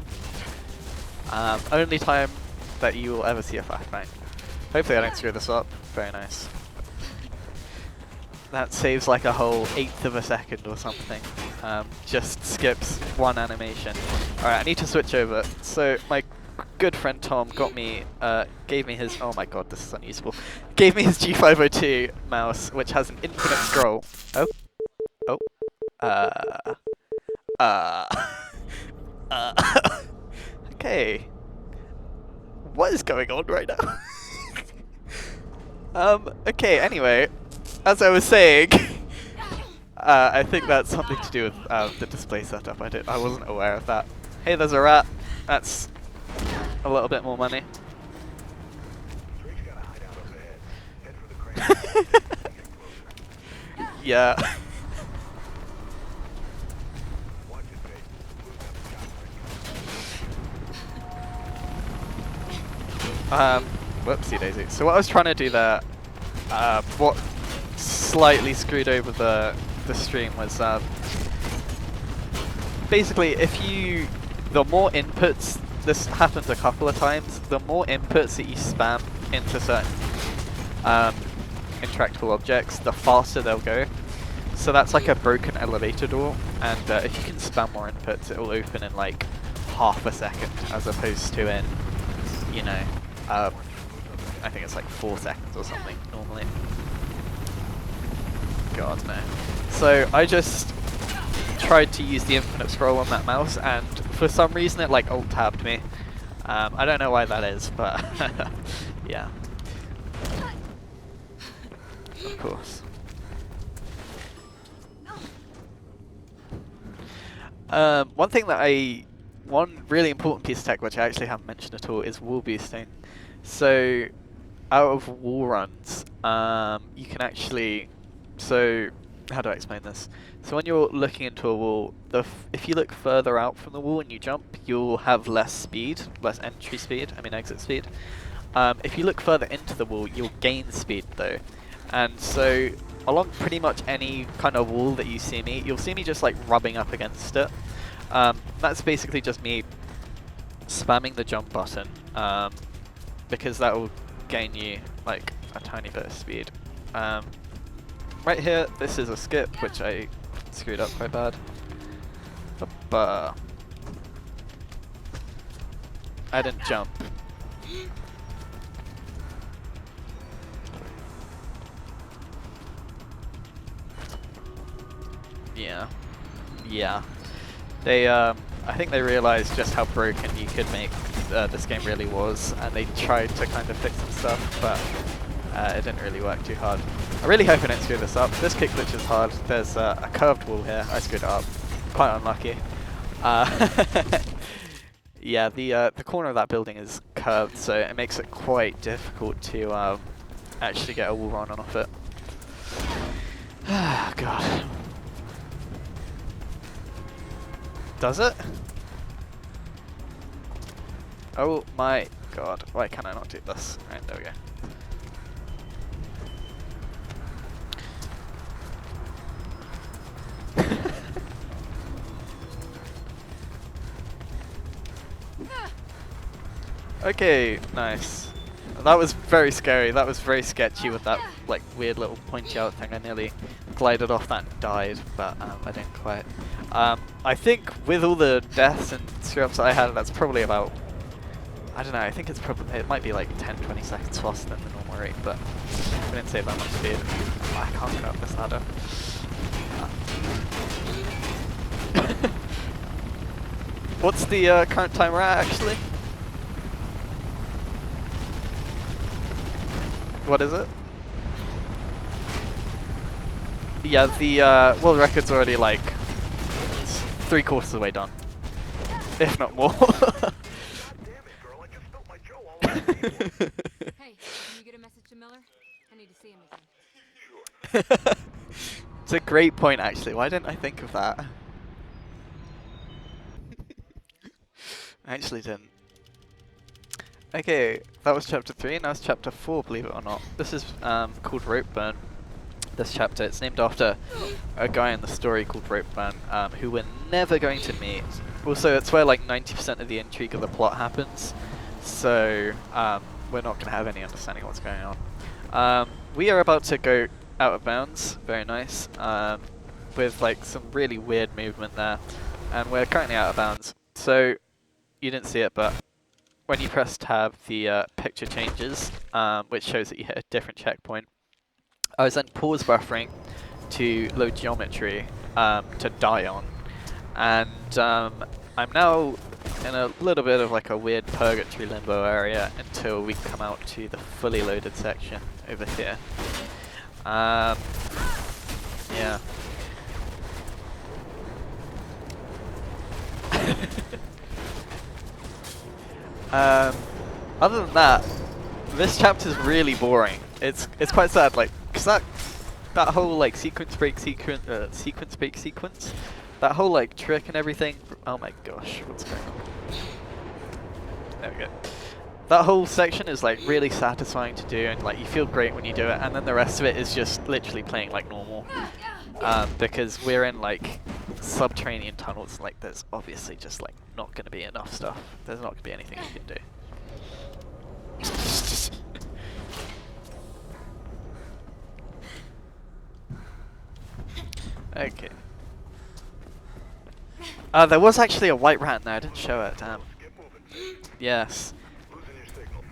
Only time that you will ever see a flashbang. Hopefully I don't screw this up. Very nice. That saves like a whole 1/8 of a second or something. Just skips one animation. Alright, I need to switch over. So my good friend Tom got me, gave me his, oh my god, this is unusable. Gave me his G502 mouse, which has an infinite scroll. Oh. Oh. Okay. What is going on right now? Okay, anyway, as I was saying, I think that's something to do with the display setup. I wasn't aware of that. Hey, there's a rat. That's a little bit more money. Drake's got a hideout up ahead. Head for the crane. Yeah. Watch it, Jake. Whoopsie daisy. So what I was trying to do there, what slightly screwed over the stream was basically the more inputs, this happens a couple of times, the more inputs that you spam into certain interactable objects, the faster they'll go. So that's like a broken elevator door, and if you can spam more inputs, it will open in like half a second, as opposed to in, you know, I think it's like 4 seconds or something normally. God no. So I just tried to use the infinite scroll on that mouse, and for some reason it like alt-tabbed me. I don't know why that is, but yeah. Of course. One really important piece of tech which I actually haven't mentioned at all is wall boosting. So out of wall runs, you can actually, so how do I explain this? So when you're looking into a wall, if you look further out from the wall and you jump, you'll have less speed, less exit speed. If you look further into the wall, you'll gain speed though. And so along pretty much any kind of wall that you see me, you'll see me just like rubbing up against it. That's basically just me spamming the jump button, because that will gain you like a tiny bit of speed. Right here, this is a skip, which I screwed up quite bad. I didn't jump. Yeah. They, I think they realized just how broken you could make this game really was, and they tried to kind of fix some stuff, but it didn't really work too hard. I really hope I don't screw this up. This kick glitch is hard. There's a curved wall here. I screwed it up. Quite unlucky. Yeah, the corner of that building is curved, so it makes it quite difficult to actually get a wall run off it. Ah, God. Does it? Oh my god, why can I not do this? Right, there we go. Okay, nice. That was very scary. That was very sketchy with that like weird little pointy out thing. I nearly glided off that and died, but I didn't quite. I think with all the deaths and screw-ups I had, that's probably about, I don't know, I think it might be like 10-20 seconds faster than the normal rate, but we didn't save that much speed. I can't get up this ladder. What's the current time we're at, actually? What is it? Yeah, the world record's already like 3/4 of the way done, if not more. Damn it, girl! I just spilled my Joe all over the table. Hey, can you get a message to Miller? I need to see him again. It's a great point, actually. Why didn't I think of that? I actually didn't. Okay, that was chapter 3, now it's chapter 4, believe it or not. This is called Rope Burn. This chapter, it's named after a guy in the story called Rope Burn, who we're never going to meet. Also, it's where like 90% of the intrigue of the plot happens, so we're not going to have any understanding of what's going on. We are about to go out of bounds, very nice, with like some really weird movement there, and we're currently out of bounds. So, you didn't see it, but when you press tab, the picture changes, which shows that you hit a different checkpoint. I was then pause buffering to load geometry to die on, and I'm now in a little bit of like a weird purgatory limbo area until we come out to the fully loaded section over here. Yeah. Other than that, this chapter's really boring. It's quite sad, like, cause that whole like sequence break sequence, that whole like trick and everything. Oh my gosh, what's going on? There we go. That whole section is like really satisfying to do, and like you feel great when you do it, and then the rest of it is just literally playing like normal. Because we're in like subterranean tunnels, like there's obviously just like not going to be enough stuff. There's not going to be anything you can do. Okay. There was actually a white rat in there, I didn't show it, damn. Get moving. Yes. Losing your signal.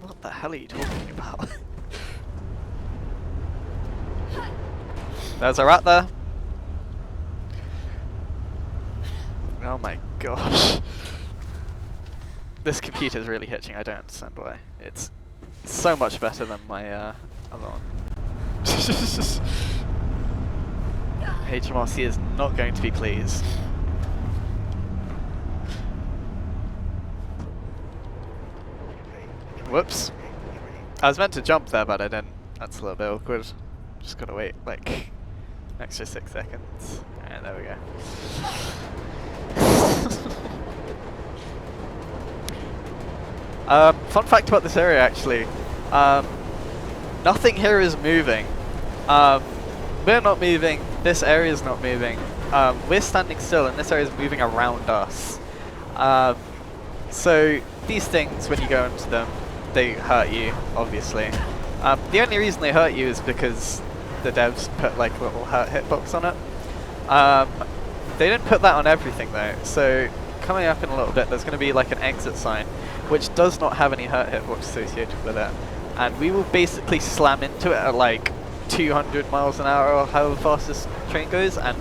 What the hell are you talking about? There's a rat there. Oh my gosh. This computer's really hitching, I don't understand why. It's so much better than my other one. HMRC is not going to be pleased. Whoops. I was meant to jump there, but I didn't. That's a little bit awkward. Just gotta wait, like, an extra 6 seconds. And there we go. Fun fact about this area, actually. Nothing here is moving. We're not moving. This area is not moving. We're standing still, and this area is moving around us. So these things, when you go into them, they hurt you, obviously. The only reason they hurt you is because the devs put like a little hurt hitbox on it. They didn't put that on everything though, so coming up in a little bit there's going to be like an exit sign which does not have any hurt hitbox associated with it, and we will basically slam into it at like 200 miles an hour or however fast this train goes, and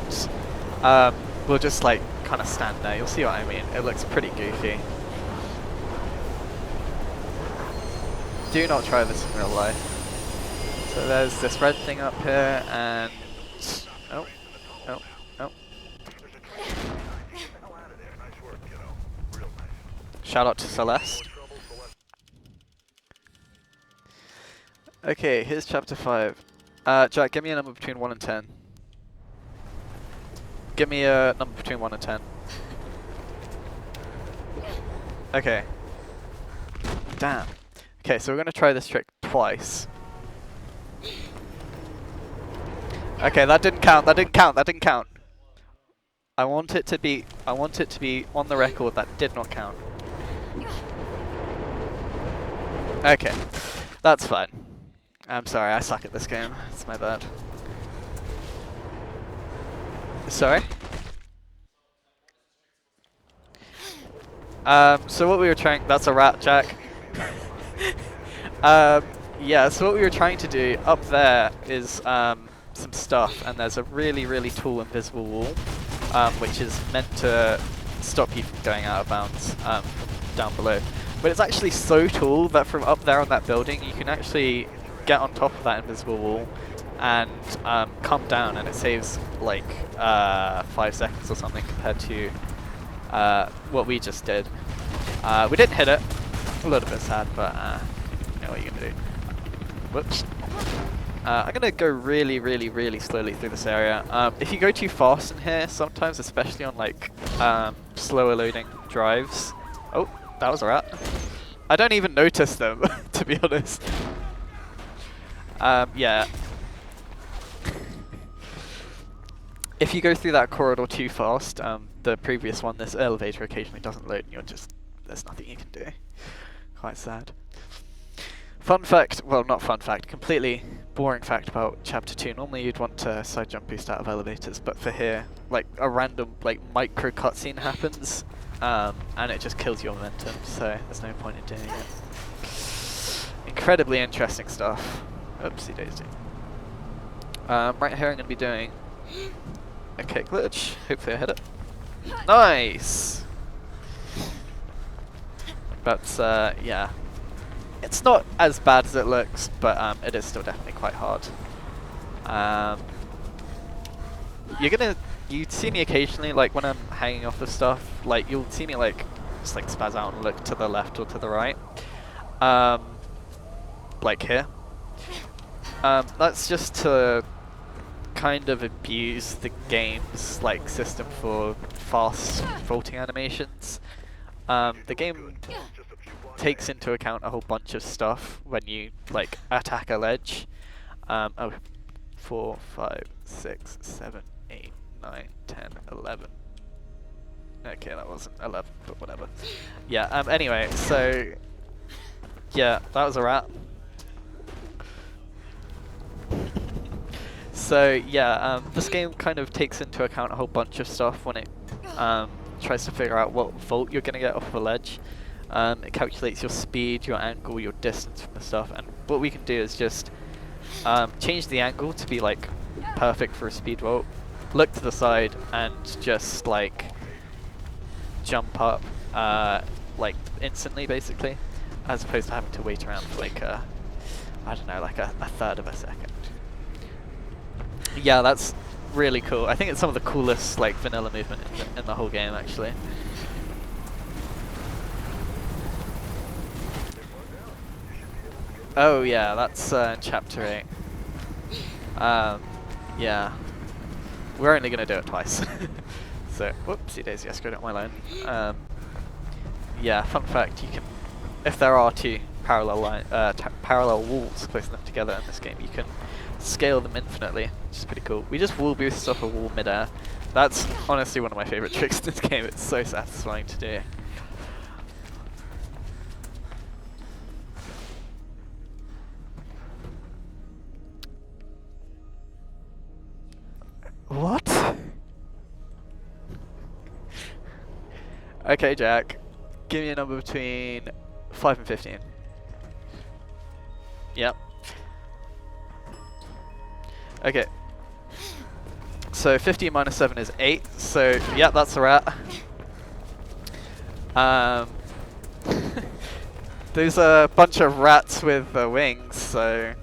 we'll just like kind of stand there. You'll see what I mean. It looks pretty goofy. Do not try this in real life. So there's this red thing up here, and oh. Shout out to Celeste. Okay, here's chapter 5. Jack, give me a number between 1 and 10. Give me a number between 1 and 10. Okay. Damn. Okay, so we're gonna try this trick twice. Okay, that didn't count. That didn't count. That didn't count. I want it to be on the record that did not count. Okay, that's fine. I'm sorry, I suck at this game. It's my bad. Sorry? So what we were trying... That's a rat, Jack. Yeah, so what we were trying to do up there is some stuff, and there's a really, really tall invisible wall, which is meant to stop you from going out of bounds from down below. But it's actually so tall that from up there on that building, you can actually get on top of that invisible wall and come down, and it saves like 5 seconds or something compared to what we just did. We didn't hit it. A little bit sad, but you know what you're gonna do. Whoops. I'm gonna go really, really, really slowly through this area. If you go too fast in here, sometimes, especially on like slower loading drives. Oh, that was a rat. I don't even notice them, to be honest. Yeah. If you go through that corridor too fast, the previous one, this elevator occasionally doesn't load, and you're just, there's nothing you can do. Quite sad. Fun fact, well, not fun fact, completely boring fact about Chapter 2. Normally you'd want to side jump boost out of elevators, but for here, like a random like micro cutscene happens, and it just kills your momentum, so there's no point in doing it. Incredibly interesting stuff. Oopsie daisy. Right here I'm going to be doing a kick glitch. Hopefully I hit it. Nice! But yeah. It's not as bad as it looks, but it is still definitely quite hard. You'd see me occasionally, like when I'm hanging off of stuff, like you'll see me like just like spaz out and look to the left or to the right. Like here. That's just to kind of abuse the game's like system for fast vaulting animations. The game takes into account a whole bunch of stuff when you like attack a ledge. Oh, 4, 5, 6, 7, 8, 9, 10, 11. Okay, that wasn't 11, but whatever. Yeah, anyway, so yeah, that was a rat. So yeah, this game kind of takes into account a whole bunch of stuff when it tries to figure out what vault you're going to get off of a ledge. It calculates your speed, your angle, your distance from the stuff, and what we can do is just change the angle to be like perfect for a speed vault, look to the side, and just like jump up like instantly, basically, as opposed to having to wait around for like I don't know, like a third of a second. Yeah, that's really cool. I think it's some of the coolest like vanilla movement in the whole game, actually. Oh yeah, that's Chapter 8. Yeah. We're only going to do it twice. So, whoopsie daisy, I screwed up my line. Yeah, fun fact, you can, if there are two parallel walls close enough together in this game, you can scale them infinitely, which is pretty cool. We just wall boost off a wall mid-air. That's honestly one of my favourite tricks in this game. It's so satisfying to do. What? Okay, Jack. Give me a number between 5 and 15. Yep. Okay. So 15 minus 7 is 8. So, yeah, that's a rat. There's a bunch of rats with wings, so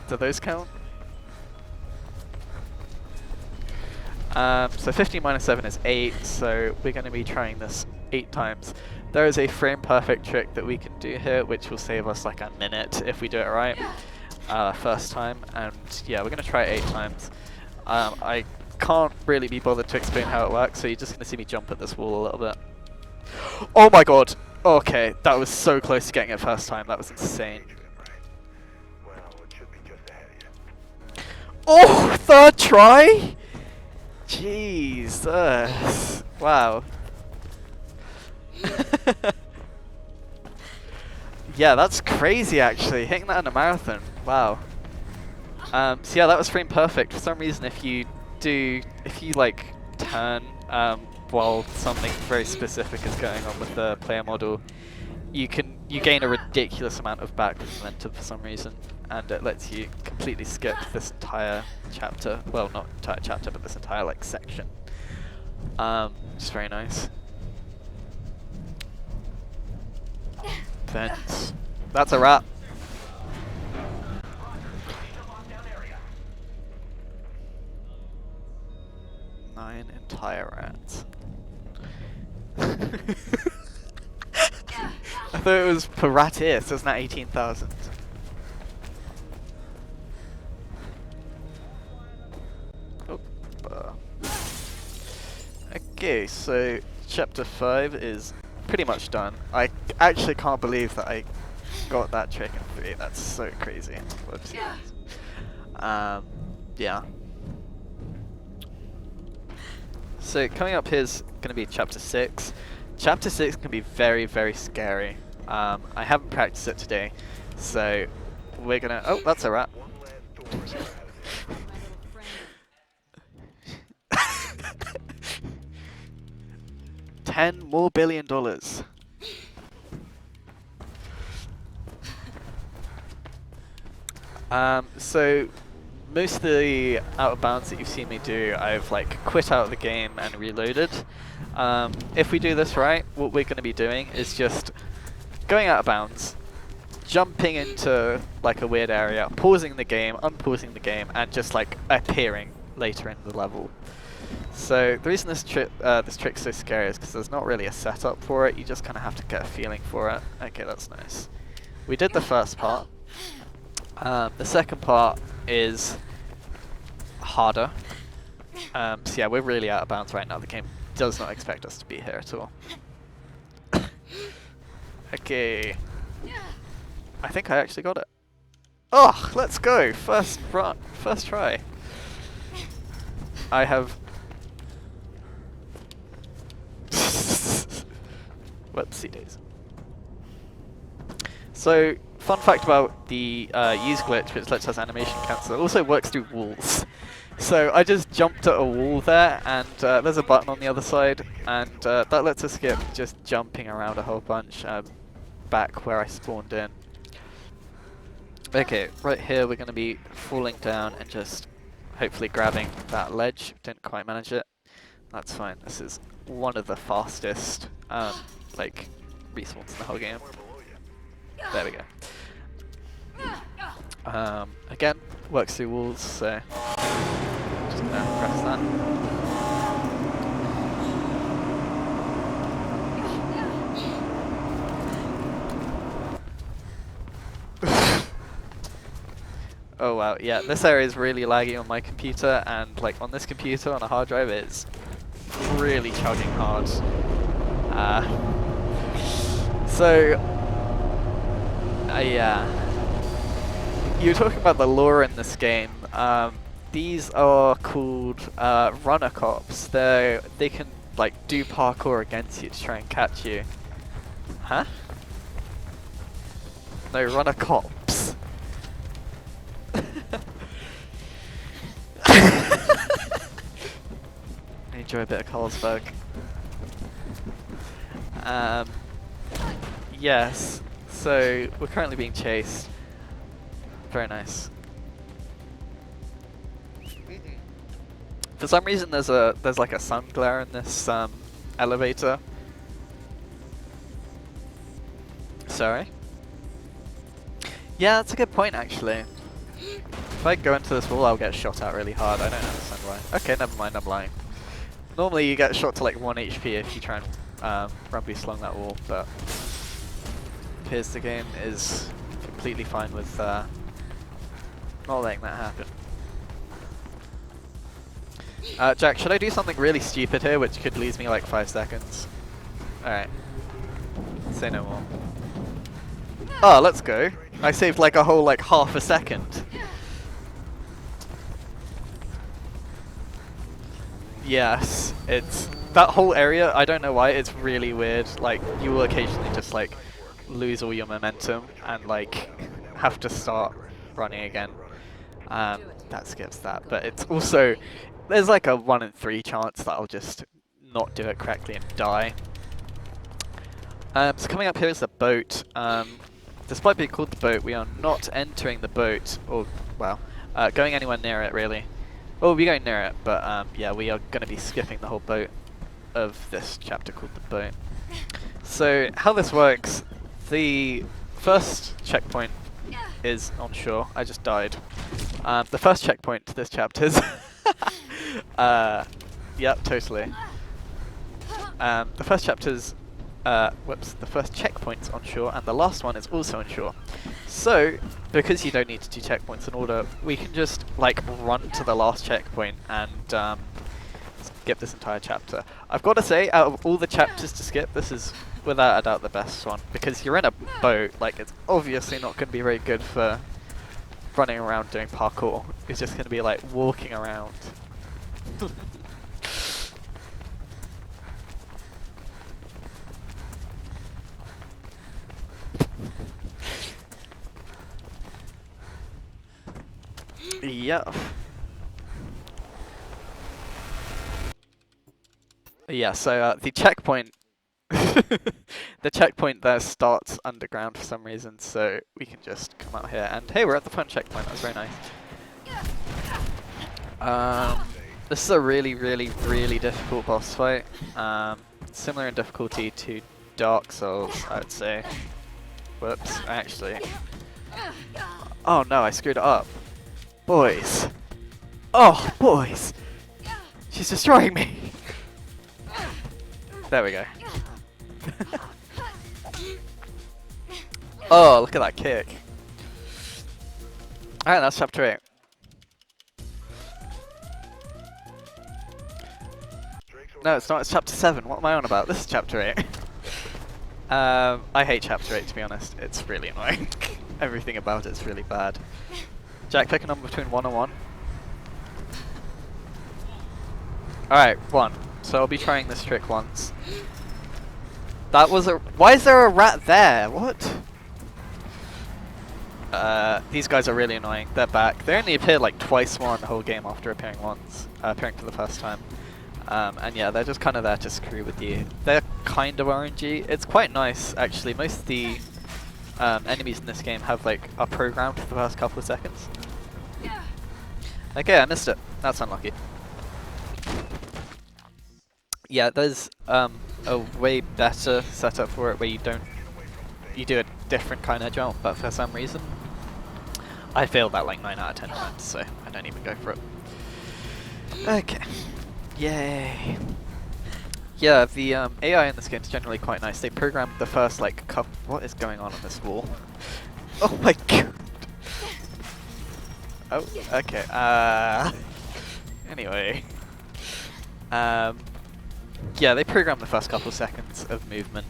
do those count? So 15 minus 7 is 8, so we're going to be trying this 8 times. There is a frame perfect trick that we can do here, which will save us like a minute if we do it right first time, and yeah, we're going to try it 8 times. I can't really be bothered to explain how it works, so you're just going to see me jump at this wall a little bit. Oh my god! Okay, that was so close to getting it first time, that was insane. Oh, third try? Jesus. Wow. Yeah, that's crazy actually, hitting that in a marathon. Wow. So yeah, that was frame perfect. For some reason, if you like turn while something very specific is going on with the player model, you gain a ridiculous amount of backwards momentum for some reason, and it lets you completely skip this entire chapter. Well, not entire chapter, but this entire like section. It's very nice. Fence. That's a wrap. Nine entire rats. I thought it was per ratis, so it's not 18,000. Okay, so chapter 5 is pretty much done. I actually can't believe that I got that trick in 3. That's so crazy. Whoops. Yeah. So coming up here is going to be chapter 6. Chapter 6 can be very, very scary. I haven't practiced it today, so we're gonna. Oh, that's a rat. $10 more billion. So most of the out of bounds that you've seen me do, I've like quit out of the game and reloaded. If we do this right, what we're going to be doing is just going out of bounds, jumping into like a weird area, pausing the game, unpausing the game, and just like appearing later in the level. So the reason this trick's so scary is because there's not really a setup for it. You just kind of have to get a feeling for it. Okay, that's nice. We did the first part. The second part is harder. So yeah, we're really out of bounds right now. The game does not expect us to be here at all. Okay. I think I actually got it. Oh, let's go! First run, first try. I have... Whoopsie days. So, fun fact about the use glitch, which lets us animation cancel, it also works through walls. So I just jumped at a wall there, and there's a button on the other side, and that lets us skip just jumping around a whole bunch back where I spawned in. Okay, right here we're going to be falling down and just hopefully grabbing that ledge. Didn't quite manage it. That's fine. This is one of the fastest like respawns in the whole game. There we go. Again, works through walls, so just gonna press that. Oh wow, yeah, this area is really laggy on my computer, and like on this computer on a hard drive it's really chugging hard. Yeah. You were talking about the lore in this game. These are called runner cops. They can like do parkour against you to try and catch you. Huh? No, runner cops. Enjoy a bit of Carlsberg. Yes. So we're currently being chased. Very nice. For some reason, there's like a sun glare in this elevator. Sorry. Yeah, that's a good point actually. If I go into this wall, I'll get shot at really hard. I don't understand why. Okay, never mind. I'm lying. Normally, you get shot to like 1 HP if you try and run beast along that wall, but appears the game is completely fine with not letting that happen. Jack, should I do something really stupid here, which could lose me like 5 seconds? Alright. Say no more. Oh, let's go. I saved like a whole like half a second. Yes, it's that whole area. I don't know why it's really weird. Like you will occasionally just like lose all your momentum and like have to start running again. That skips that, but it's also there's like a 1 in 3 chance that I'll just not do it correctly and die. So coming up here is the boat. Despite being called the boat, we are not entering the boat, or well, going anywhere near it really. Well, we're going near it, but yeah, we are going to be skipping the whole boat of this chapter called the boat. So how this works, the first checkpoint is on shore. I just died. The first checkpoint to this chapter is yep, totally. The first chapter's the first checkpoint's on shore, and the last one is also on shore. So, because you don't need to do checkpoints in order, we can just like run to the last checkpoint and skip this entire chapter. I've got to say, out of all the chapters to skip, this is without a doubt the best one, because you're in a boat. Like, it's obviously not going to be very good for running around doing parkour. It's just going to be like walking around. Yeah. Yeah, so the checkpoint the checkpoint there starts underground for some reason, so we can just come out here and hey, we're at the front checkpoint. That's very nice. This is a really, really, really difficult boss fight. Similar in difficulty to Dark Souls, I would say. Whoops, actually. Oh no, I screwed it up. Boys. Oh, boys. She's destroying me. There we go. Oh, look at that kick. Alright, that's chapter 8. No, it's not. It's chapter 7. What am I on about? This is chapter 8. I hate chapter 8, to be honest. It's really annoying. Everything about it is really bad. Jack, pick a number between 1 and 1. Alright, 1. So I'll be trying this trick once. That was a... Why is there a rat there? What? These guys are really annoying. They're back. They only appeared like twice more in the whole game after appearing once. Appearing for the first time. And yeah, they're just kind of there to screw with you. They're kind of RNG. It's quite nice, actually. Most of the enemies in this game have like are programmed for the first couple of seconds. Okay, I missed it. That's unlucky. Yeah, there's a way better setup for it where you do a different kind of jump, but for some reason I failed that like 9 out of 10 times, so I don't even go for it. Okay. Yay. Yeah, the AI in this game is generally quite nice. They programmed the first like couple... What is going on this wall? Oh my god! Oh, okay. Anyway. Yeah, they programmed the first couple seconds of movement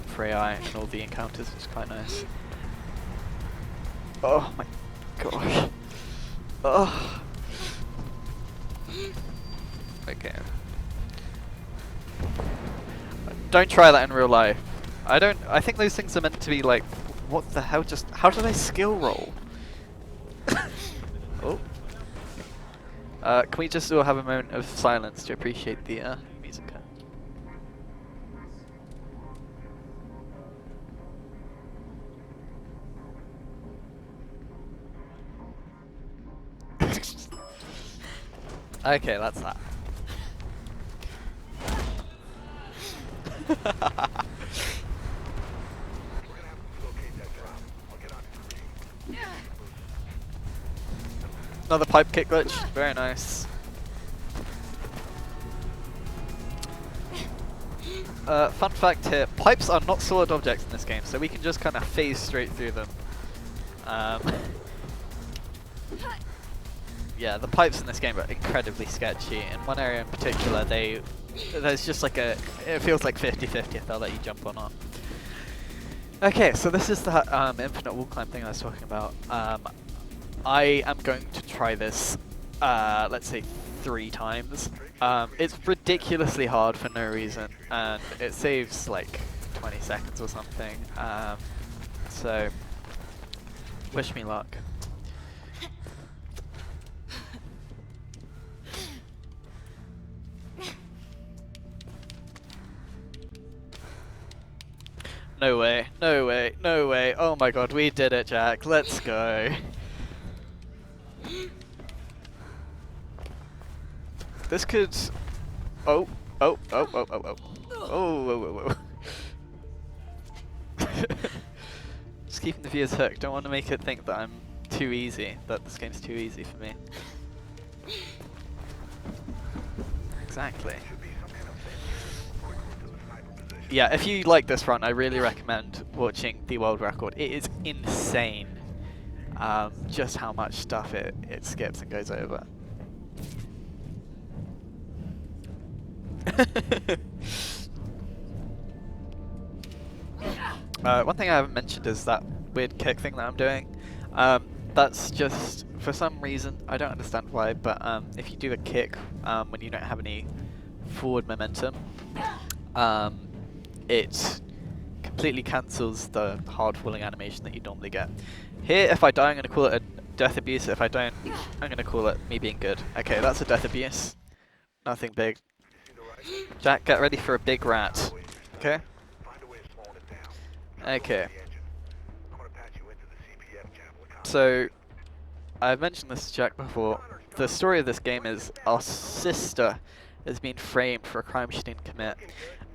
for AI and all the encounters, which is quite nice. Oh my gosh. Oh. Okay. Don't try that in real life. I think those things are meant to be like, what the hell? Just how do they skill roll? Oh. Can we just all have a moment of silence to appreciate the music? Okay, that's that. Another pipe kick glitch, very nice. Fun fact here, pipes are not solid objects in this game, so we can just kind of phase straight through them. Yeah, the pipes in this game are incredibly sketchy. In one area in particular, there's just like it feels like 50-50 if they'll let you jump or not. Okay, so this is the infinite wall climb thing I was talking about. I am going to try this, let's say 3 times. It's ridiculously hard for no reason, and it saves like 20 seconds or something. So, wish me luck. No way, no way, no way. Oh my god, we did it, Jack. Let's go. This could... Oh, oh, oh, oh, oh, oh. Oh, whoa, whoa, whoa. Just keeping the viewers hooked. Don't want to make it think that I'm too easy, that this game's too easy for me. Exactly. Yeah, if you like this run, I really recommend watching the world record. It is insane, just how much stuff it skips and goes over. One thing I haven't mentioned is that weird kick thing that I'm doing. That's just, for some reason, I don't understand why, but if you do a kick when you don't have any forward momentum, it completely cancels the hard falling animation that you normally get. Here, if I die, I'm going to call it a death abuse. If I don't, I'm going to call it me being good. Okay, that's a death abuse. Nothing big. Jack, get ready for a big rat. Okay? Okay. So, I've mentioned this to Jack before. The story of this game is our sister has been framed for a crime she didn't commit.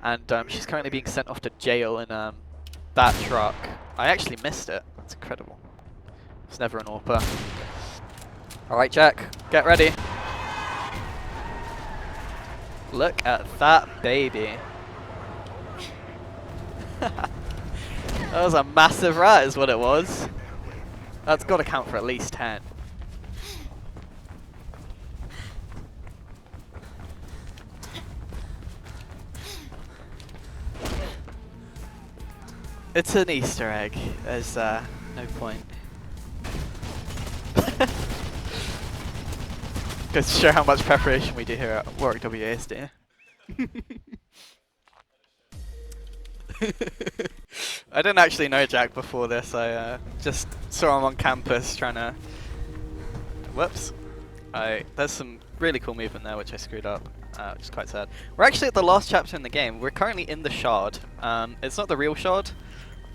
And she's currently being sent off to jail in that truck. I actually missed it. That's incredible. It's never an AWPer. Alright, Jack, get ready. Look at that baby. That was a massive rat is what it was. That's got to count for at least 10. It's an Easter egg. There's no point. Goes to show how much preparation we do here at Warwick WASD. I didn't actually know Jack before this. I just saw him on campus trying to... Whoops. There's some really cool movement there which I screwed up, which is quite sad. We're actually at the last chapter in the game. We're currently in the Shard. It's not the real Shard,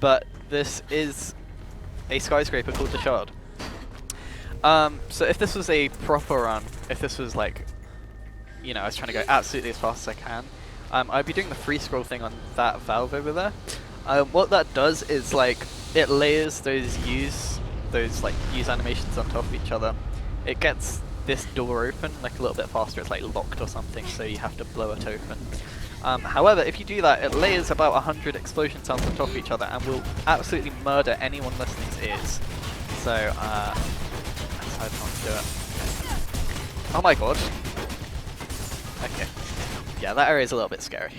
but this is a skyscraper called the Shard. So if this was a proper run, if this was like, you know, I was trying to go absolutely as fast as I can, I'd be doing the free scroll thing on that valve over there. What that does is like, it layers those use animations on top of each other. It gets this door open like a little bit faster, it's like locked or something, so you have to blow it open. However, if you do that, it layers about 100 explosion sounds on top of each other and will absolutely murder anyone listening's ears. So, I decided not to do it. Oh my god. Okay. Yeah, that area is a little bit scary.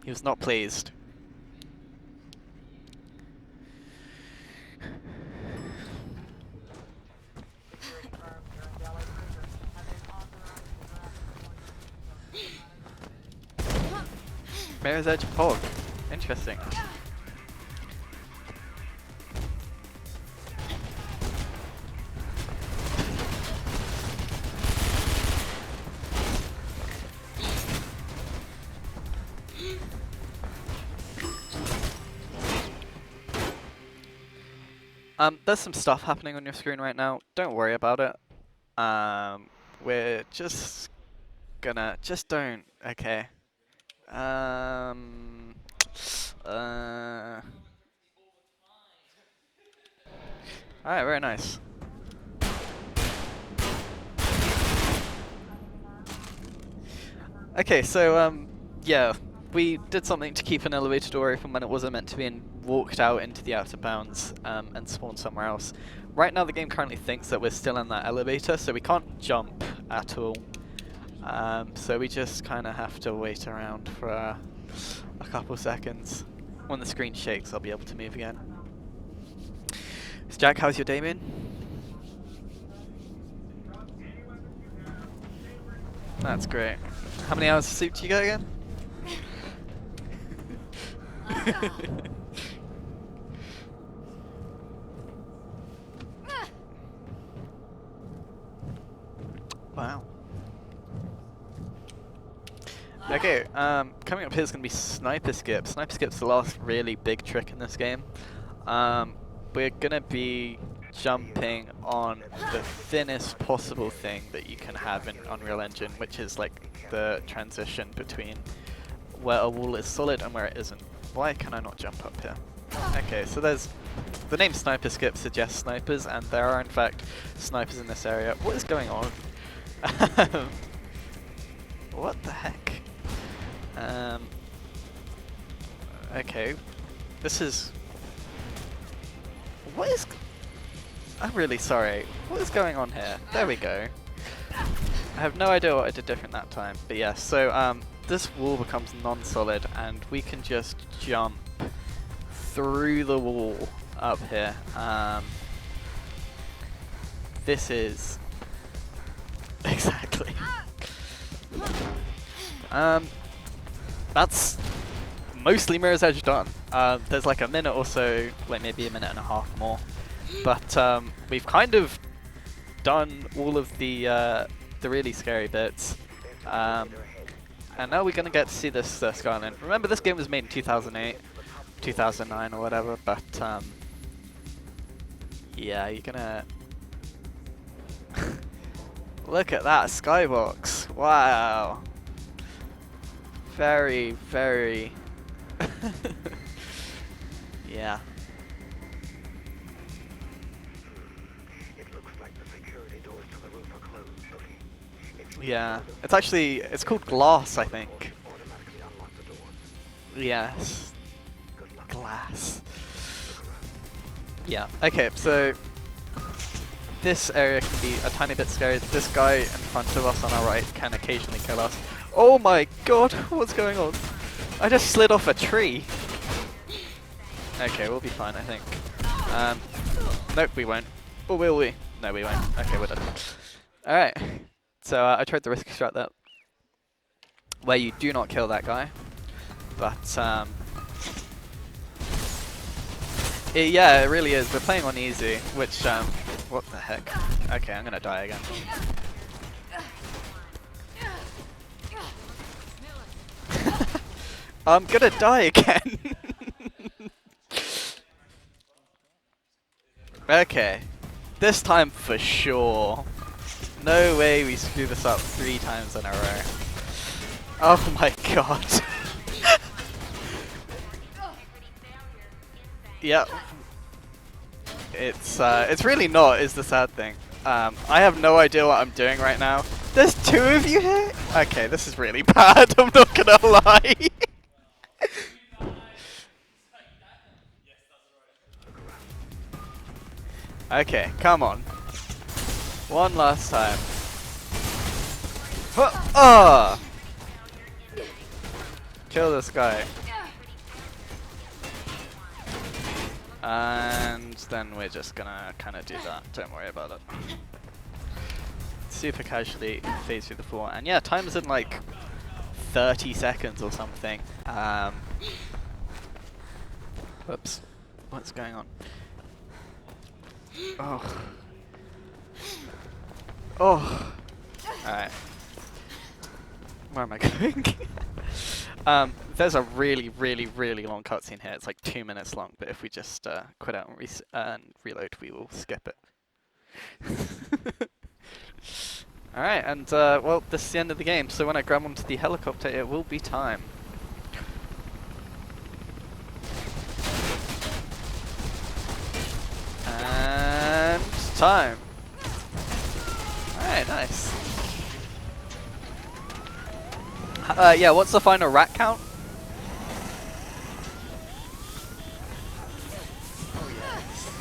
He was not pleased. Mirror's Edge Pog. Interesting. There's some stuff happening on your screen right now. Don't worry about it. We're just gonna... Just don't. Okay. Alright, very nice. Okay, so, yeah. We did something to keep an elevator door open when it wasn't meant to be and walked out into the outer bounds and spawned somewhere else. Right now the game currently thinks that we're still in that elevator, so we can't jump at all. So we just kind of have to wait around for a couple seconds. When the screen shakes, I'll be able to move again. So Jack, how's your day been? That's great. How many hours of sleep do you get again? Wow. Okay, coming up here is going to be Sniper Skip. Sniper Skip's the last really big trick in this game. We're going to be jumping on the thinnest possible thing that you can have in Unreal Engine, which is like the transition between where a wall is solid and where it isn't. Why can I not jump up here? Okay, so there's... The name Sniper Skip suggests snipers, and there are in fact snipers in this area. What is going on? What the heck? Okay, this is... What is... I'm really sorry. What is going on here? There we go. I have no idea what I did different that time, but yes, so this wall becomes non-solid and we can just jump through the wall up here. This is... Exactly. That's mostly Mirror's Edge done. There's like a minute or so, like maybe a minute and a half more. But we've kind of done all of the really scary bits. And now we're going to get to see this Skyline. Remember, this game was made in 2008, 2009 or whatever, but yeah, you're going to... Look at that skybox. Wow. Very, very... yeah. Yeah, it's actually, it's called glass, I think. Yes. Glass. Yeah, okay, so this area can be a tiny bit scary. This guy in front of us on our right can occasionally kill us. Oh my god, what's going on? I just slid off a tree. Okay, we'll be fine, I think. Nope, we won't. Or will we? No, we won't. Okay, we're done. Alright. So I tried the risky strat there, where you do not kill that guy, but yeah, it really is. We're playing on easy, which what the heck? Okay, I'm gonna die again. I'm gonna die again. Okay, this time for sure. No way we screw this up 3 times in a row. Oh my god. Yep. It's really not, is the sad thing. I have no idea what I'm doing right now. There's 2 of you here? Okay, this is really bad, I'm not gonna lie. Okay, come on. One last time. Kill this guy. And then we're just gonna kinda do that. Don't worry about it. Super casually phase through the floor. And yeah, time is in like 30 seconds or something. Whoops. What's going on? Oh. Oh. Alright. Where am I going? There's a really, really, really long cutscene here. It's like 2 minutes long, but if we just quit out and reload, we will skip it. Alright, and well, this is the end of the game, so when I grab onto the helicopter, it will be time. And time. Alright, nice. Yeah, what's the final rat count? Oh, yes.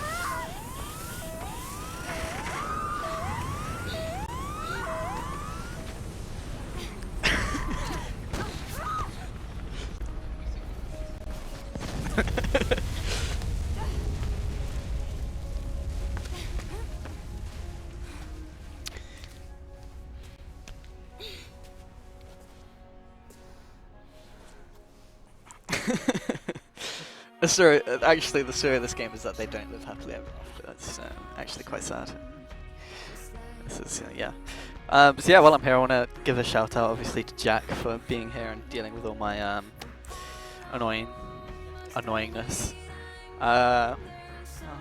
The story, actually, the story of this game is that they don't live happily ever after. That's actually quite sad. This is yeah. So yeah, while I'm here, I want to give a shout out, obviously, to Jack for being here and dealing with all my annoyingness. Oh,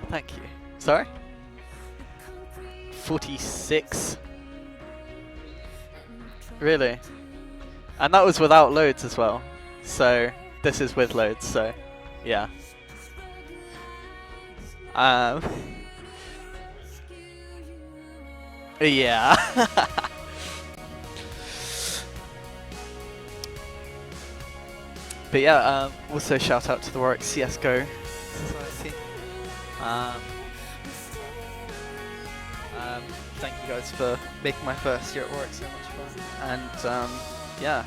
thank you. Sorry. 46. Really? And that was without loads as well. So this is with loads. So yeah. Yeah. But yeah, also shout out to the Warwick CSGO Society. Thank you guys for making my first year at Warwick so much fun. And yeah.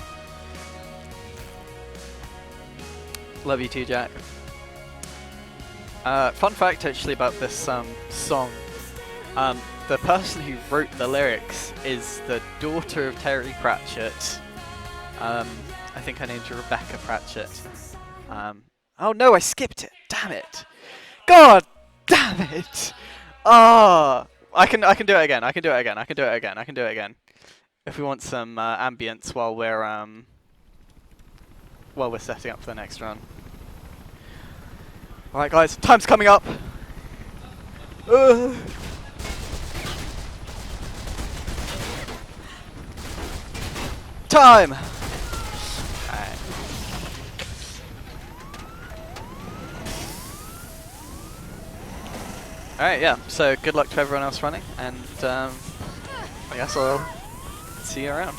Love you too, Jack. Fun fact actually about this song. The person who wrote the lyrics is the daughter of Terry Pratchett. I think her name's Rebecca Pratchett. Oh no, I skipped it. Damn it. God damn it. Oh, I can do it again. I can do it again. I can do it again. I can do it again. If we want some ambience while we're setting up for the next run. All right, guys, time's coming up. Time. Alright, yeah, so good luck to everyone else running, and I guess I'll see you around.